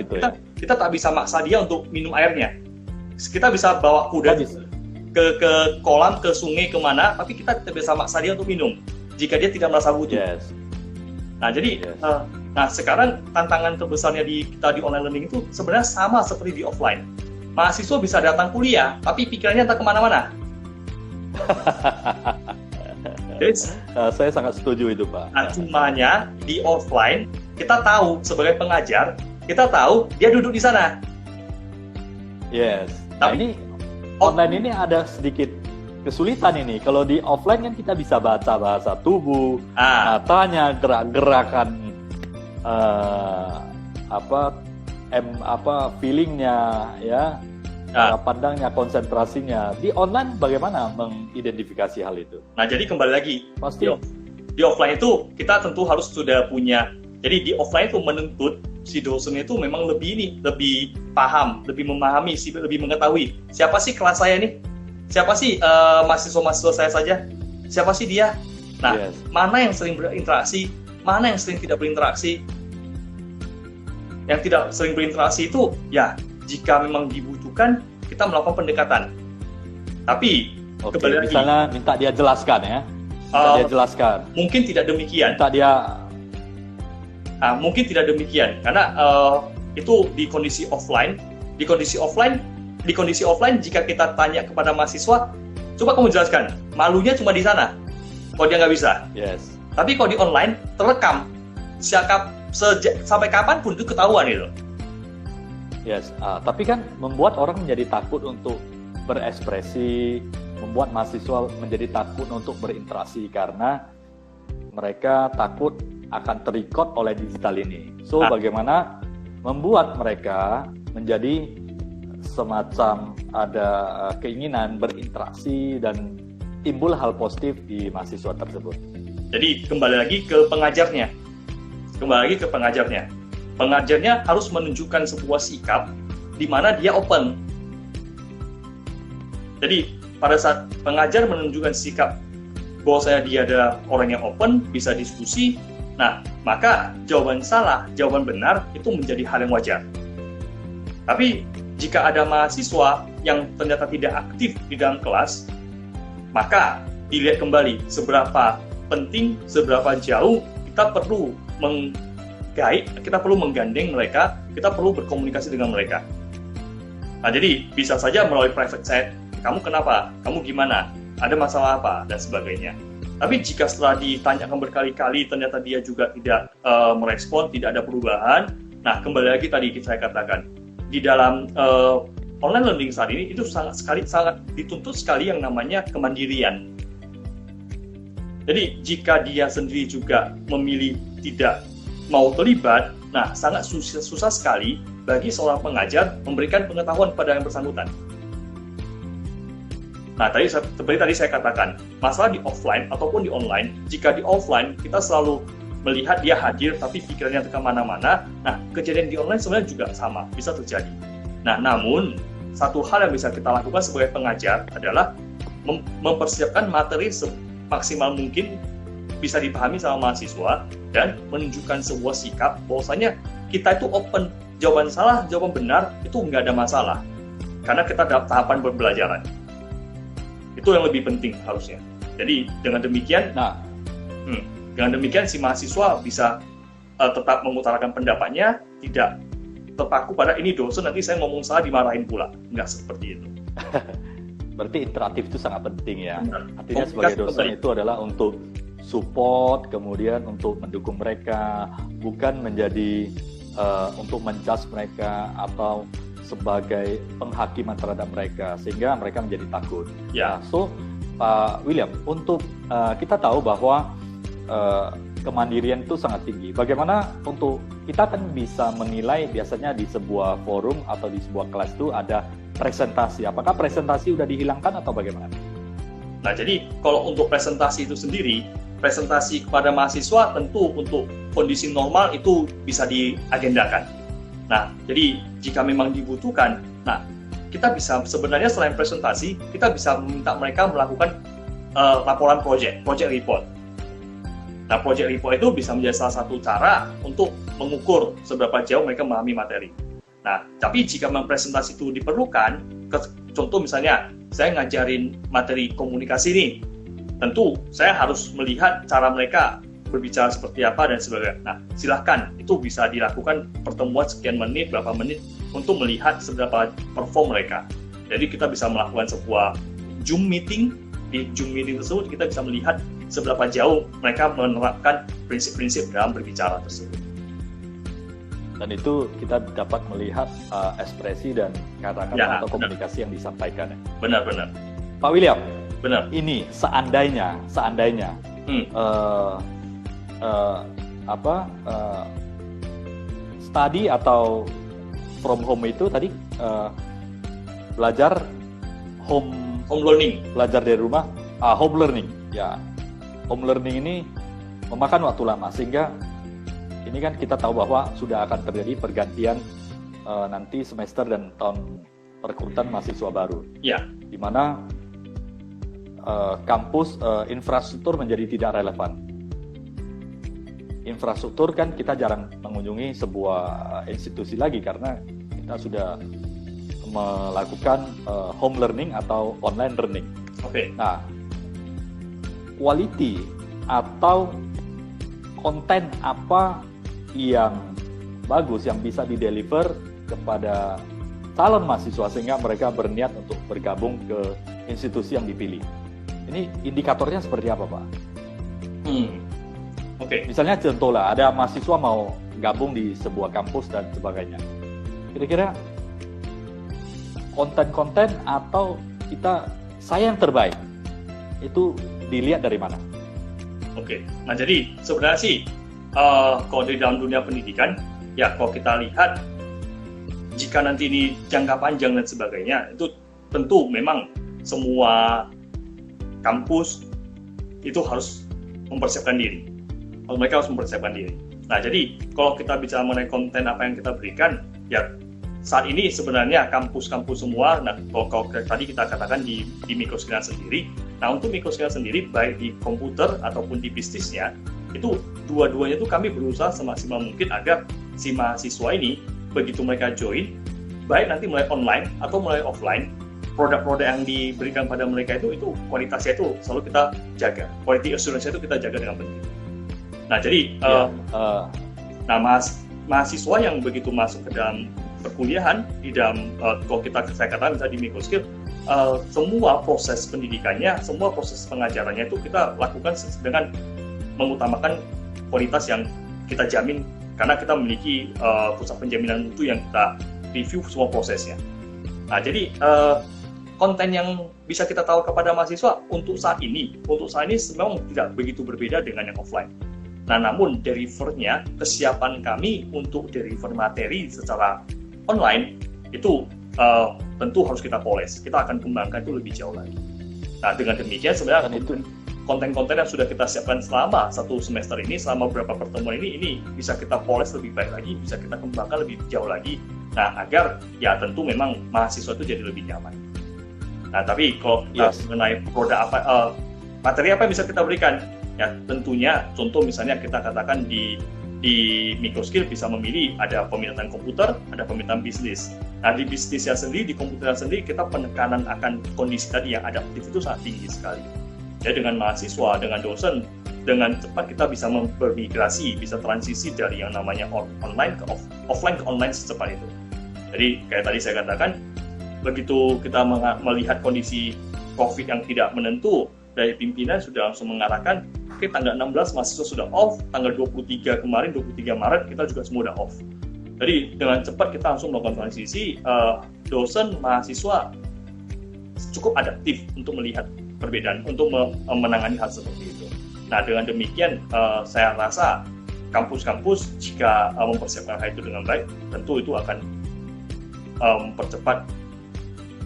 kita tak bisa maksa dia untuk minum airnya. Kita bisa bawa kuda ke kolam, ke sungai, kemana, tapi kita tidak bisa maksa dia untuk minum jika dia tidak merasa butuh. Yes. Nah, jadi sekarang tantangan terbesarnya kita di online learning itu sebenarnya sama seperti di offline. Mahasiswa bisa datang kuliah, tapi pikirannya entah kemana-mana. Saya sangat setuju itu, Pak. Nah, cumanya di offline, kita tahu sebagai pengajar, kita tahu dia duduk di sana. Yes. Nah, ini online ini ada sedikit kesulitan ini. Kalau di offline kan kita bisa baca bahasa tubuh, matanya, gerak-gerakan, feelingnya, ya, cara pandangnya, konsentrasinya. Di online bagaimana mengidentifikasi hal itu? Nah, jadi kembali lagi, pasti di offline itu kita tentu harus sudah punya. Jadi di offline itu menuntut si dosen itu memang lebih paham, lebih memahami, lebih mengetahui siapa sih kelas saya nih, siapa sih mahasiswa-mahasiswa saya saja, siapa sih dia. Nah, mana yang sering berinteraksi, mana yang sering tidak berinteraksi. Yang tidak sering berinteraksi itu, ya jika memang dibutuhkan, kita melakukan pendekatan. Tapi kembali lagi, misalnya minta dia jelaskan ya, dia jelaskan. Mungkin tidak demikian. Mungkin tidak demikian, karena itu di kondisi offline. Di kondisi offline, jika kita tanya kepada mahasiswa, coba kamu jelaskan, malunya cuma di sana. Kalau dia nggak bisa. Yes. Tapi kalau di online terekam, sampai kapanpun itu ketahuan itu. Yes. Tapi kan membuat orang menjadi takut untuk berekspresi, membuat mahasiswa menjadi takut untuk berinteraksi karena mereka takut akan ter-record oleh digital ini. So, bagaimana membuat mereka menjadi semacam ada keinginan berinteraksi dan timbul hal positif di mahasiswa tersebut. Jadi, kembali lagi ke pengajarnya. Pengajarnya harus menunjukkan sebuah sikap di mana dia open. Jadi, pada saat pengajar menunjukkan sikap bahwasanya dia ada orang yang open, bisa diskusi, nah, maka jawaban salah, jawaban benar itu menjadi hal yang wajar. Tapi jika ada mahasiswa yang ternyata tidak aktif di dalam kelas, maka dilihat kembali seberapa penting, seberapa jauh kita perlu kita perlu menggandeng mereka, kita perlu berkomunikasi dengan mereka. Nah, jadi bisa saja melalui private chat, kamu kenapa? Kamu gimana? Ada masalah apa? Dan sebagainya. Tapi jika setelah ditanyakan berkali-kali, ternyata dia juga tidak merespon, tidak ada perubahan, nah kembali lagi tadi saya katakan, di dalam online learning saat ini itu sangat dituntut sekali yang namanya kemandirian. Jadi jika dia sendiri juga memilih tidak mau terlibat, nah sangat susah sekali bagi seorang pengajar memberikan pengetahuan kepada yang bersangkutan. Nah, seperti tadi saya katakan, masalah di offline ataupun di online, jika di offline kita selalu melihat dia hadir tapi pikirannya kemana-mana, nah kejadian di online sebenarnya juga sama, bisa terjadi. Nah, namun satu hal yang bisa kita lakukan sebagai pengajar adalah mempersiapkan materi semaksimal mungkin bisa dipahami sama mahasiswa dan menunjukkan sebuah sikap bahwasanya kita itu open, jawaban salah, jawaban benar itu nggak ada masalah karena kita dalam tahapan pembelajaran. Itu yang lebih penting harusnya. Jadi dengan demikian, si mahasiswa bisa tetap mengutarakan pendapatnya, tidak terpaku pada ini dosen nanti saya ngomong salah dimarahin pula. Nggak seperti itu. Berarti interaktif itu sangat penting ya. Benar. Artinya sebagai dosen itu adalah untuk support, kemudian untuk mendukung mereka, bukan menjadi untuk menjudge mereka atau sebagai penghakiman terhadap mereka sehingga mereka menjadi takut. Ya. Nah, so Pak William, untuk kita tahu bahwa kemandirian itu sangat tinggi. Bagaimana untuk kita kan bisa menilai biasanya di sebuah forum atau di sebuah kelas itu ada presentasi. Apakah presentasi sudah dihilangkan atau bagaimana? Nah, jadi kalau untuk presentasi itu sendiri, presentasi kepada mahasiswa tentu untuk kondisi normal itu bisa diagendakan. Nah, jadi jika memang dibutuhkan, nah kita bisa sebenarnya selain presentasi, kita bisa meminta mereka melakukan laporan project report. Nah, project report itu bisa menjadi salah satu cara untuk mengukur seberapa jauh mereka memahami materi. Nah, tapi jika memang presentasi itu diperlukan, contoh misalnya saya ngajarin materi komunikasi nih, tentu saya harus melihat cara mereka berbicara seperti apa dan sebagainya. Nah, silahkan itu bisa dilakukan pertemuan sekian menit, berapa menit untuk melihat seberapa perform mereka. Jadi kita bisa melakukan sebuah Zoom meeting. Di Zoom meeting tersebut kita bisa melihat seberapa jauh mereka menerapkan prinsip-prinsip dalam berbicara tersebut. Dan itu kita dapat melihat ekspresi dan kata-kata atau komunikasi yang disampaikan. Benar-benar. Pak William, benar. Ini seandainya study atau from home itu tadi belajar home learning, belajar dari rumah, home learning ya. Home learning ini memakan waktu lama sehingga ini kan kita tahu bahwa sudah akan terjadi pergantian nanti semester dan tahun perekrutan mahasiswa baru. Ya. Di mana kampus infrastruktur menjadi tidak relevan. Infrastruktur kan kita jarang mengunjungi sebuah institusi lagi karena kita sudah melakukan home learning atau online learning. Oke. Nah, quality atau konten apa yang bagus yang bisa dideliver kepada calon mahasiswa sehingga mereka berniat untuk bergabung ke institusi yang dipilih. Ini indikatornya seperti apa, Pak? Oke. Misalnya contohlah ada mahasiswa mau gabung di sebuah kampus dan sebagainya. Kira-kira konten-konten atau saya yang terbaik itu dilihat dari mana? Oke. Nah, jadi sebenarnya sih kalau di dalam dunia pendidikan ya kalau kita lihat jika nanti ini jangka panjang dan sebagainya itu tentu memang semua kampus itu harus mempersiapkan diri. Mereka harus mempersiapkan diri. Nah, jadi kalau kita bicara mengenai konten apa yang kita berikan, ya saat ini sebenarnya kampus-kampus semua, nah kalau tadi kita katakan di Microskills sendiri, nah untuk Microskills sendiri, baik di komputer ataupun di bisnisnya, itu dua-duanya itu kami berusaha semaksimal mungkin agar si mahasiswa ini, begitu mereka join, baik nanti mulai online atau mulai offline, produk-produk yang diberikan pada mereka itu kualitasnya itu selalu kita jaga. Quality assurance itu kita jaga dengan penting. Nah, jadi mahasiswa yang begitu masuk ke dalam perkuliahan di dalam kalau saya katakan misalnya di microskill, semua proses pendidikannya, semua proses pengajarannya itu kita lakukan dengan mengutamakan kualitas yang kita jamin karena kita memiliki pusat penjaminan mutu yang kita review semua prosesnya. Nah, jadi konten yang bisa kita tahu kepada mahasiswa untuk saat ini memang tidak begitu berbeda dengan yang offline. Nah, namun delivernya, kesiapan kami untuk deliver materi secara online itu tentu harus kita poles. Kita akan kembangkan itu lebih jauh lagi. Nah, dengan demikian sebenarnya konten-konten yang sudah kita siapkan selama 1 semester ini, selama beberapa pertemuan ini bisa kita poles lebih baik lagi, bisa kita kembangkan lebih jauh lagi. Nah, agar ya tentu memang mahasiswa itu jadi lebih nyaman. Nah, tapi kalau kita mengenai produk materi apa yang bisa kita berikan? Ya, tentunya contoh misalnya kita katakan di microskill bisa memilih ada peminatan komputer, ada peminatan bisnis. Nah, di bisnisnya sendiri, di komputernya sendiri, kita penekanan akan kondisi tadi yang adaptif itu sangat tinggi sekali. Jadi dengan mahasiswa, dengan dosen, dengan cepat kita bisa bermigrasi, bisa transisi dari yang namanya online ke offline ke online secepat itu. Jadi kayak tadi saya katakan, begitu kita melihat kondisi COVID yang tidak menentu, dari pimpinan sudah langsung mengarahkan, oke, tanggal 16 mahasiswa sudah off, tanggal 23 kemarin, 23 Maret kita juga semua udah off. Jadi dengan cepat kita langsung melakukan transisi, dosen, mahasiswa cukup adaptif untuk melihat perbedaan, untuk menangani hal seperti itu. Nah, dengan demikian saya rasa kampus-kampus jika mempersiapkan hal itu dengan baik, tentu itu akan mempercepat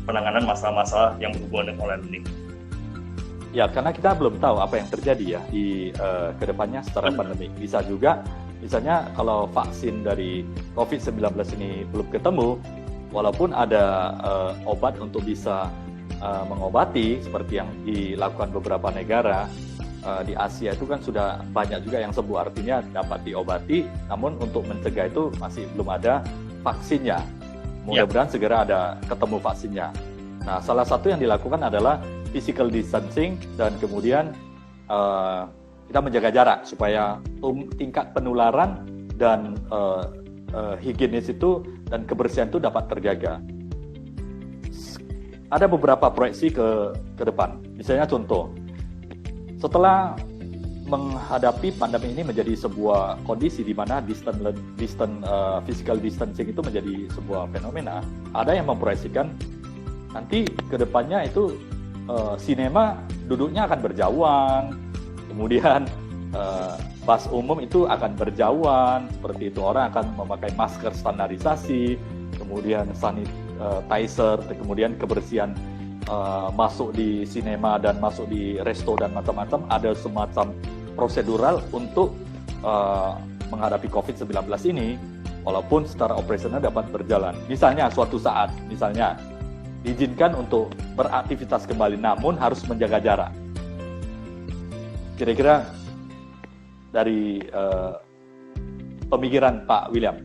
penanganan masalah-masalah yang berhubungan dengan online learning. Ya, karena kita belum tahu apa yang terjadi ya di kedepannya setelah pandemi. Bisa juga, misalnya kalau vaksin dari COVID-19 ini belum ketemu, walaupun ada obat untuk bisa mengobati, seperti yang dilakukan beberapa negara, di Asia itu kan sudah banyak juga yang sembuh, artinya dapat diobati, namun untuk mencegah itu masih belum ada vaksinnya. Mudah-mudahan segera ada ketemu vaksinnya. Nah, salah satu yang dilakukan adalah physical distancing dan kemudian kita menjaga jarak supaya tingkat penularan dan higienis itu dan kebersihan itu dapat terjaga. Ada beberapa proyeksi ke depan. Misalnya contoh, setelah menghadapi pandemi ini menjadi sebuah kondisi di mana physical distancing itu menjadi sebuah fenomena, ada yang memproyeksikan nanti ke depannya itu sinema duduknya akan berjauhan, kemudian bus umum itu akan berjauhan, seperti itu, orang akan memakai masker standarisasi, kemudian sanitizer, kemudian kebersihan masuk di sinema dan masuk di resto dan macam-macam, ada semacam prosedural untuk menghadapi COVID-19 ini, walaupun secara operasional dapat berjalan. Misalnya suatu saat, diizinkan untuk beraktivitas kembali, namun harus menjaga jarak. Kira-kira dari pemikiran Pak William.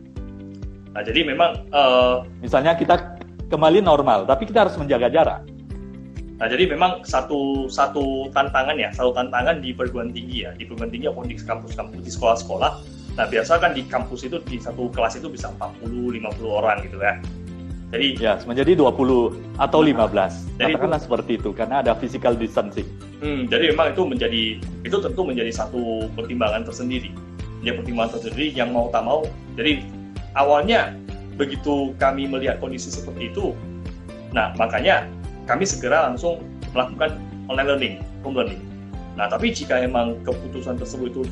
Nah, jadi memang misalnya kita kembali normal, tapi kita harus menjaga jarak. Nah, jadi memang satu tantangan di perguruan tinggi ya, di perguruan tinggi ataupun di kampus-kampus, di sekolah-sekolah. Nah, biasa kan di kampus itu di satu kelas itu bisa 40-50 orang gitu ya. Jadi ya, menjadi 20 atau 15. Katakanlah seperti itu karena ada physical distancing. Jadi memang itu tentu menjadi satu pertimbangan tersendiri. Yang mau tak mau. Jadi awalnya begitu kami melihat kondisi seperti itu, nah makanya kami segera langsung melakukan online learning, home learning. Nah, tapi jika memang keputusan tersebut itu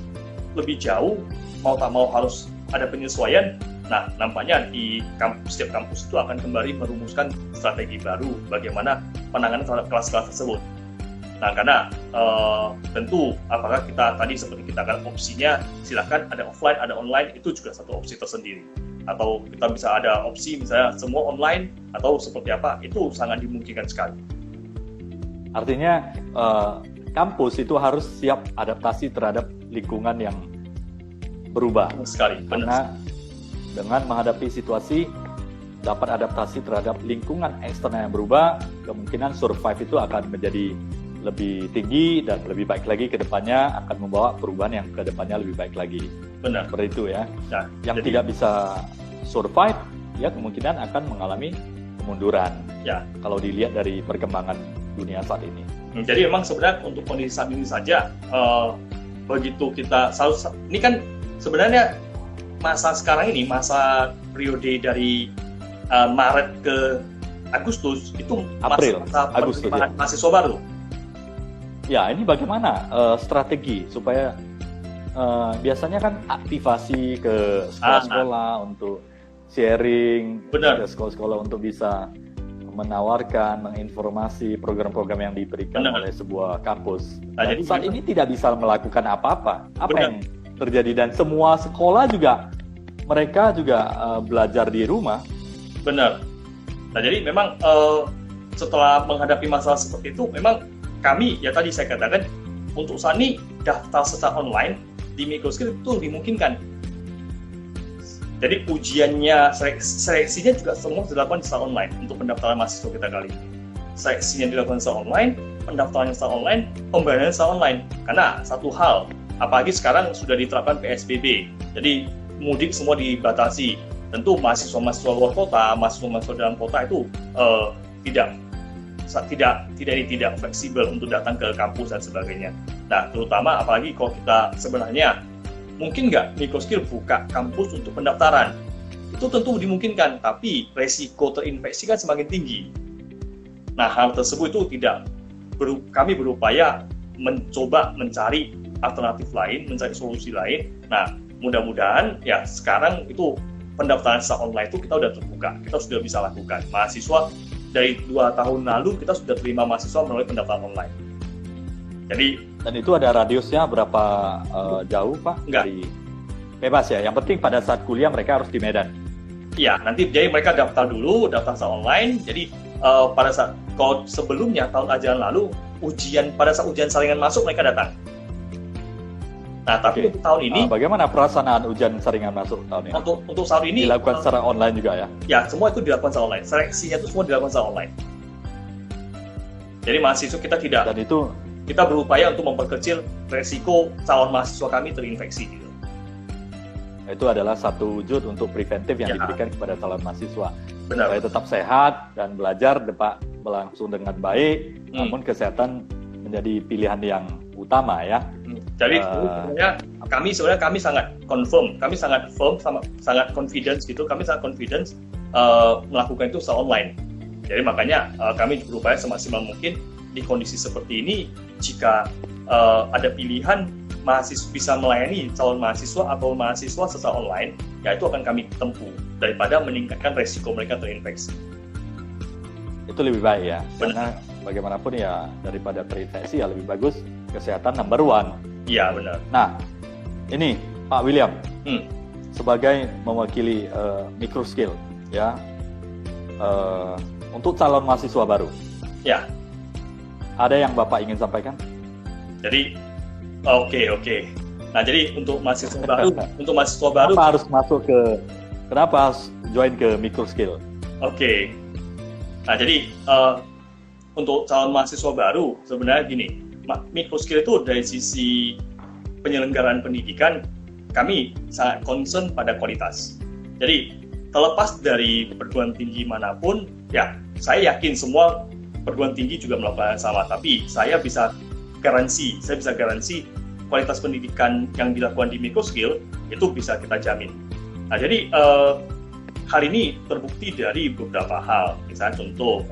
lebih jauh, mau tak mau harus ada penyesuaian. Nah, nampaknya di setiap kampus itu akan kembali merumuskan strategi baru bagaimana penanganan terhadap kelas-kelas tersebut. Nah, karena tentu apakah kita tadi seperti kita kan opsinya silakan ada offline, ada online, itu juga satu opsi tersendiri. Atau kita bisa ada opsi misalnya semua online atau seperti apa, itu sangat dimungkinkan sekali. Artinya kampus itu harus siap adaptasi terhadap lingkungan yang berubah. Sekali, karena dengan menghadapi situasi dapat adaptasi terhadap lingkungan eksternal yang berubah, kemungkinan survive itu akan menjadi lebih tinggi dan lebih baik lagi ke depannya akan membawa perubahan yang ke depannya lebih baik lagi. Benar. Seperti itu ya. Nah, yang jadi, tidak bisa survive, ya kemungkinan akan mengalami kemunduran. Ya. Kalau dilihat dari perkembangan dunia saat ini. Jadi memang sebenarnya untuk kondisi saat ini saja, begitu kita ini kan sebenarnya masa sekarang ini, masa periode dari Maret ke Agustus itu April, masa Agustus, penerimaan mahasiswa baru. Ya, ini bagaimana strategi supaya biasanya kan aktivasi ke sekolah-sekolah untuk sharing, Benar. ke sekolah-sekolah untuk bisa menawarkan, menginformasi program-program yang diberikan Benar. oleh sebuah kampus. Nah, Dan jadi saat ini tidak bisa melakukan apa-apa. Apa Benar. yang terjadi? Dan semua sekolah juga, mereka juga belajar di rumah. Benar. Nah, jadi memang setelah menghadapi masalah seperti itu, memang kami, ya tadi saya katakan, untuk saat ini daftar secara online di Microskill itu dimungkinkan. Jadi ujiannya, seleksinya juga semua dilakukan secara online untuk pendaftaran mahasiswa kita kali ini. Seleksinya dilakukan secara online, pendaftarannya secara online, pembayarannya secara online. Karena satu hal, apalagi sekarang sudah diterapkan PSBB, jadi mudik semua dibatasi. Tentu mahasiswa-mahasiswa luar kota, mahasiswa-mahasiswa dalam kota itu tidak fleksibel untuk datang ke kampus dan sebagainya. Nah, terutama apalagi kalau kita sebenarnya mungkin nggak Microskill buka kampus untuk pendaftaran? Itu tentu dimungkinkan, tapi resiko terinfeksi kan semakin tinggi. Nah, hal tersebut itu kami berupaya mencoba mencari alternatif lain, mencari solusi lain. Nah, mudah-mudahan ya sekarang itu pendaftaran secara online itu kita sudah terbuka, kita sudah bisa lakukan. Mahasiswa dari 2 tahun lalu kita sudah terima mahasiswa melalui pendaftaran online. Jadi, dan itu ada radiusnya berapa jauh, Pak? Enggak. Dari bebas ya. Yang penting pada saat kuliah mereka harus di Medan. Iya, nanti jadi mereka daftar daftar secara online. Jadi pada saat kalau sebelumnya tahun ajaran lalu pada saat ujian saringan masuk mereka datang. Nah, tapi untuk tahun ini bagaimana pelaksanaan ujian saringan masuk tahun ini? Untuk tahun ini dilakukan secara online juga ya? Ya, semua itu dilakukan secara online. Seleksinya itu semua dilakukan secara online. Jadi mahasiswa kita berupaya untuk memperkecil resiko calon mahasiswa kami terinfeksi. Gitu. Itu adalah satu wujud untuk preventif yang diberikan kepada calon mahasiswa. Benar. Supaya tetap sehat dan belajar berlangsung dengan baik, namun kesehatan menjadi pilihan yang utama ya. Jadi sebenarnya kami sangat confirm, kami sangat firm, sangat confidence gitu. Kami sangat confidence melakukan itu secara online. Jadi makanya kami berupaya semaksimal mungkin di kondisi seperti ini, jika ada pilihan mahasiswa bisa melayani calon mahasiswa atau mahasiswa secara online, ya itu akan kami tempuh daripada meningkatkan resiko mereka terinfeksi. Itu lebih baik ya, Benar. karena bagaimanapun ya daripada terinfeksi ya lebih bagus kesehatan number one. Iya, benar. Nah, ini Pak William sebagai mewakili Microskill ya, untuk calon mahasiswa baru. Ya. Ada yang Bapak ingin sampaikan? Jadi, oke. Nah, jadi untuk mahasiswa baru, kenapa harus join ke Microskill? Oke. Nah, jadi untuk calon mahasiswa baru sebenarnya gini, Microskill itu dari sisi penyelenggaraan pendidikan kami sangat concern pada kualitas. Jadi terlepas dari perguruan tinggi manapun, ya saya yakin semua perguruan tinggi juga melakukan sama, tapi saya bisa garansi kualitas pendidikan yang dilakukan di Microskill itu bisa kita jamin. Nah, jadi hari ini terbukti dari beberapa hal, misalnya contoh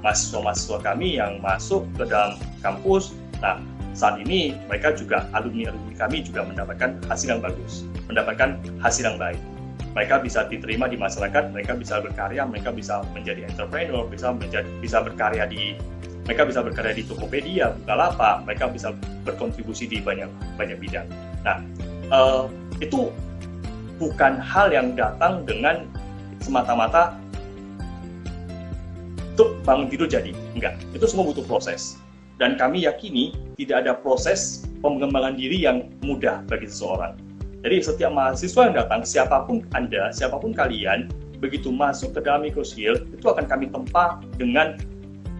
mahasiswa-mahasiswa kami yang masuk ke dalam kampus. Nah, saat ini mereka juga alumni-alumni kami juga mendapatkan hasil yang bagus, mendapatkan hasil yang baik. Mereka bisa diterima di masyarakat, mereka bisa berkarya, mereka bisa menjadi entrepreneur, bisa berkarya di Tokopedia, Bukalapak, mereka bisa berkontribusi di banyak bidang. Nah, itu bukan hal yang datang dengan semata-mata untuk bangun tidur jadi, enggak. Itu semua butuh proses. Dan kami yakini tidak ada proses pengembangan diri yang mudah bagi seseorang. Jadi setiap mahasiswa yang datang, siapapun Anda, siapapun kalian, begitu masuk ke dalam Microskill, itu akan kami tempa dengan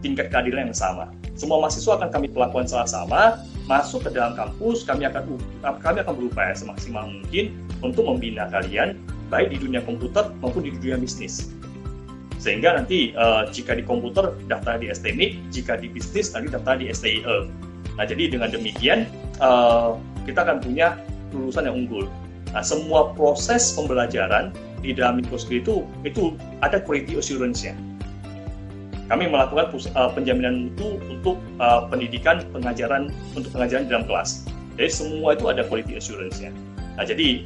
tingkat keadilan yang sama. Semua mahasiswa akan kami perlakukan sama, masuk ke dalam kampus, kami akan berupaya semaksimal mungkin untuk membina kalian, baik di dunia komputer maupun di dunia bisnis. Sehingga nanti jika di komputer daftar di STMIC, jika di bisnis nanti daftar di STIE. Nah, jadi dengan demikian kita akan punya lulusan yang unggul. Nah, semua proses pembelajaran di dalam microskill itu ada quality assurance-nya. Kami melakukan penjaminan mutu untuk pendidikan, pengajaran di dalam kelas. Jadi semua itu ada quality assurance-nya. Nah, jadi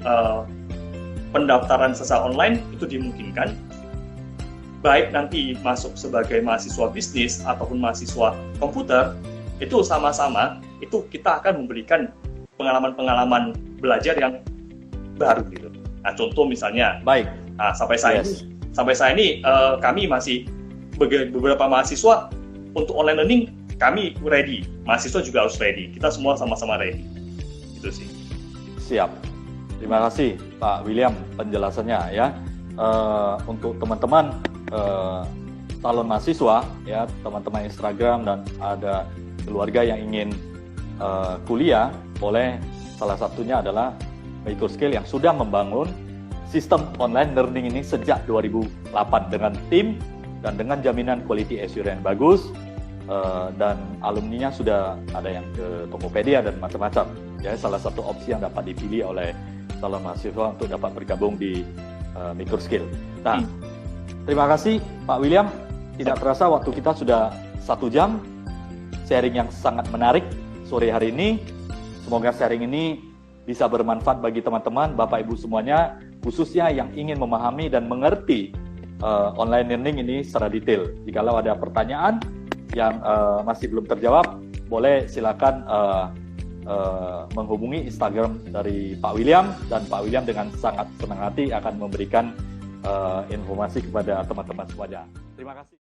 pendaftaran secara online itu dimungkinkan, baik nanti masuk sebagai mahasiswa bisnis ataupun mahasiswa komputer, itu sama-sama, itu kita akan memberikan pengalaman-pengalaman belajar yang baru gitu. Nah, contoh misalnya, sampai saat ini kami masih beberapa mahasiswa untuk online learning kami ready, mahasiswa juga harus ready, kita semua sama-sama ready, itu sih. Siap, terima kasih Pak William penjelasannya ya. Untuk teman-teman calon mahasiswa ya, teman-teman Instagram dan ada keluarga yang ingin kuliah, boleh salah satunya adalah Microskill yang sudah membangun sistem online learning ini sejak 2008 dengan tim dan dengan jaminan quality assurance bagus, dan alumninya sudah ada yang ke Tokopedia dan macam-macam. Ya, salah satu opsi yang dapat dipilih oleh calon mahasiswa untuk dapat bergabung di Microskill. Nah, terima kasih Pak William. Tidak terasa waktu kita sudah 1 jam sharing yang sangat menarik sore hari ini. Semoga sharing ini bisa bermanfaat bagi teman-teman, Bapak Ibu semuanya, khususnya yang ingin memahami dan mengerti online learning ini secara detail. Jikalau ada pertanyaan yang masih belum terjawab, boleh silakan menghubungi Instagram dari Pak William, dan Pak William dengan sangat senang hati akan memberikan informasi kepada teman-teman semuanya. Terima kasih.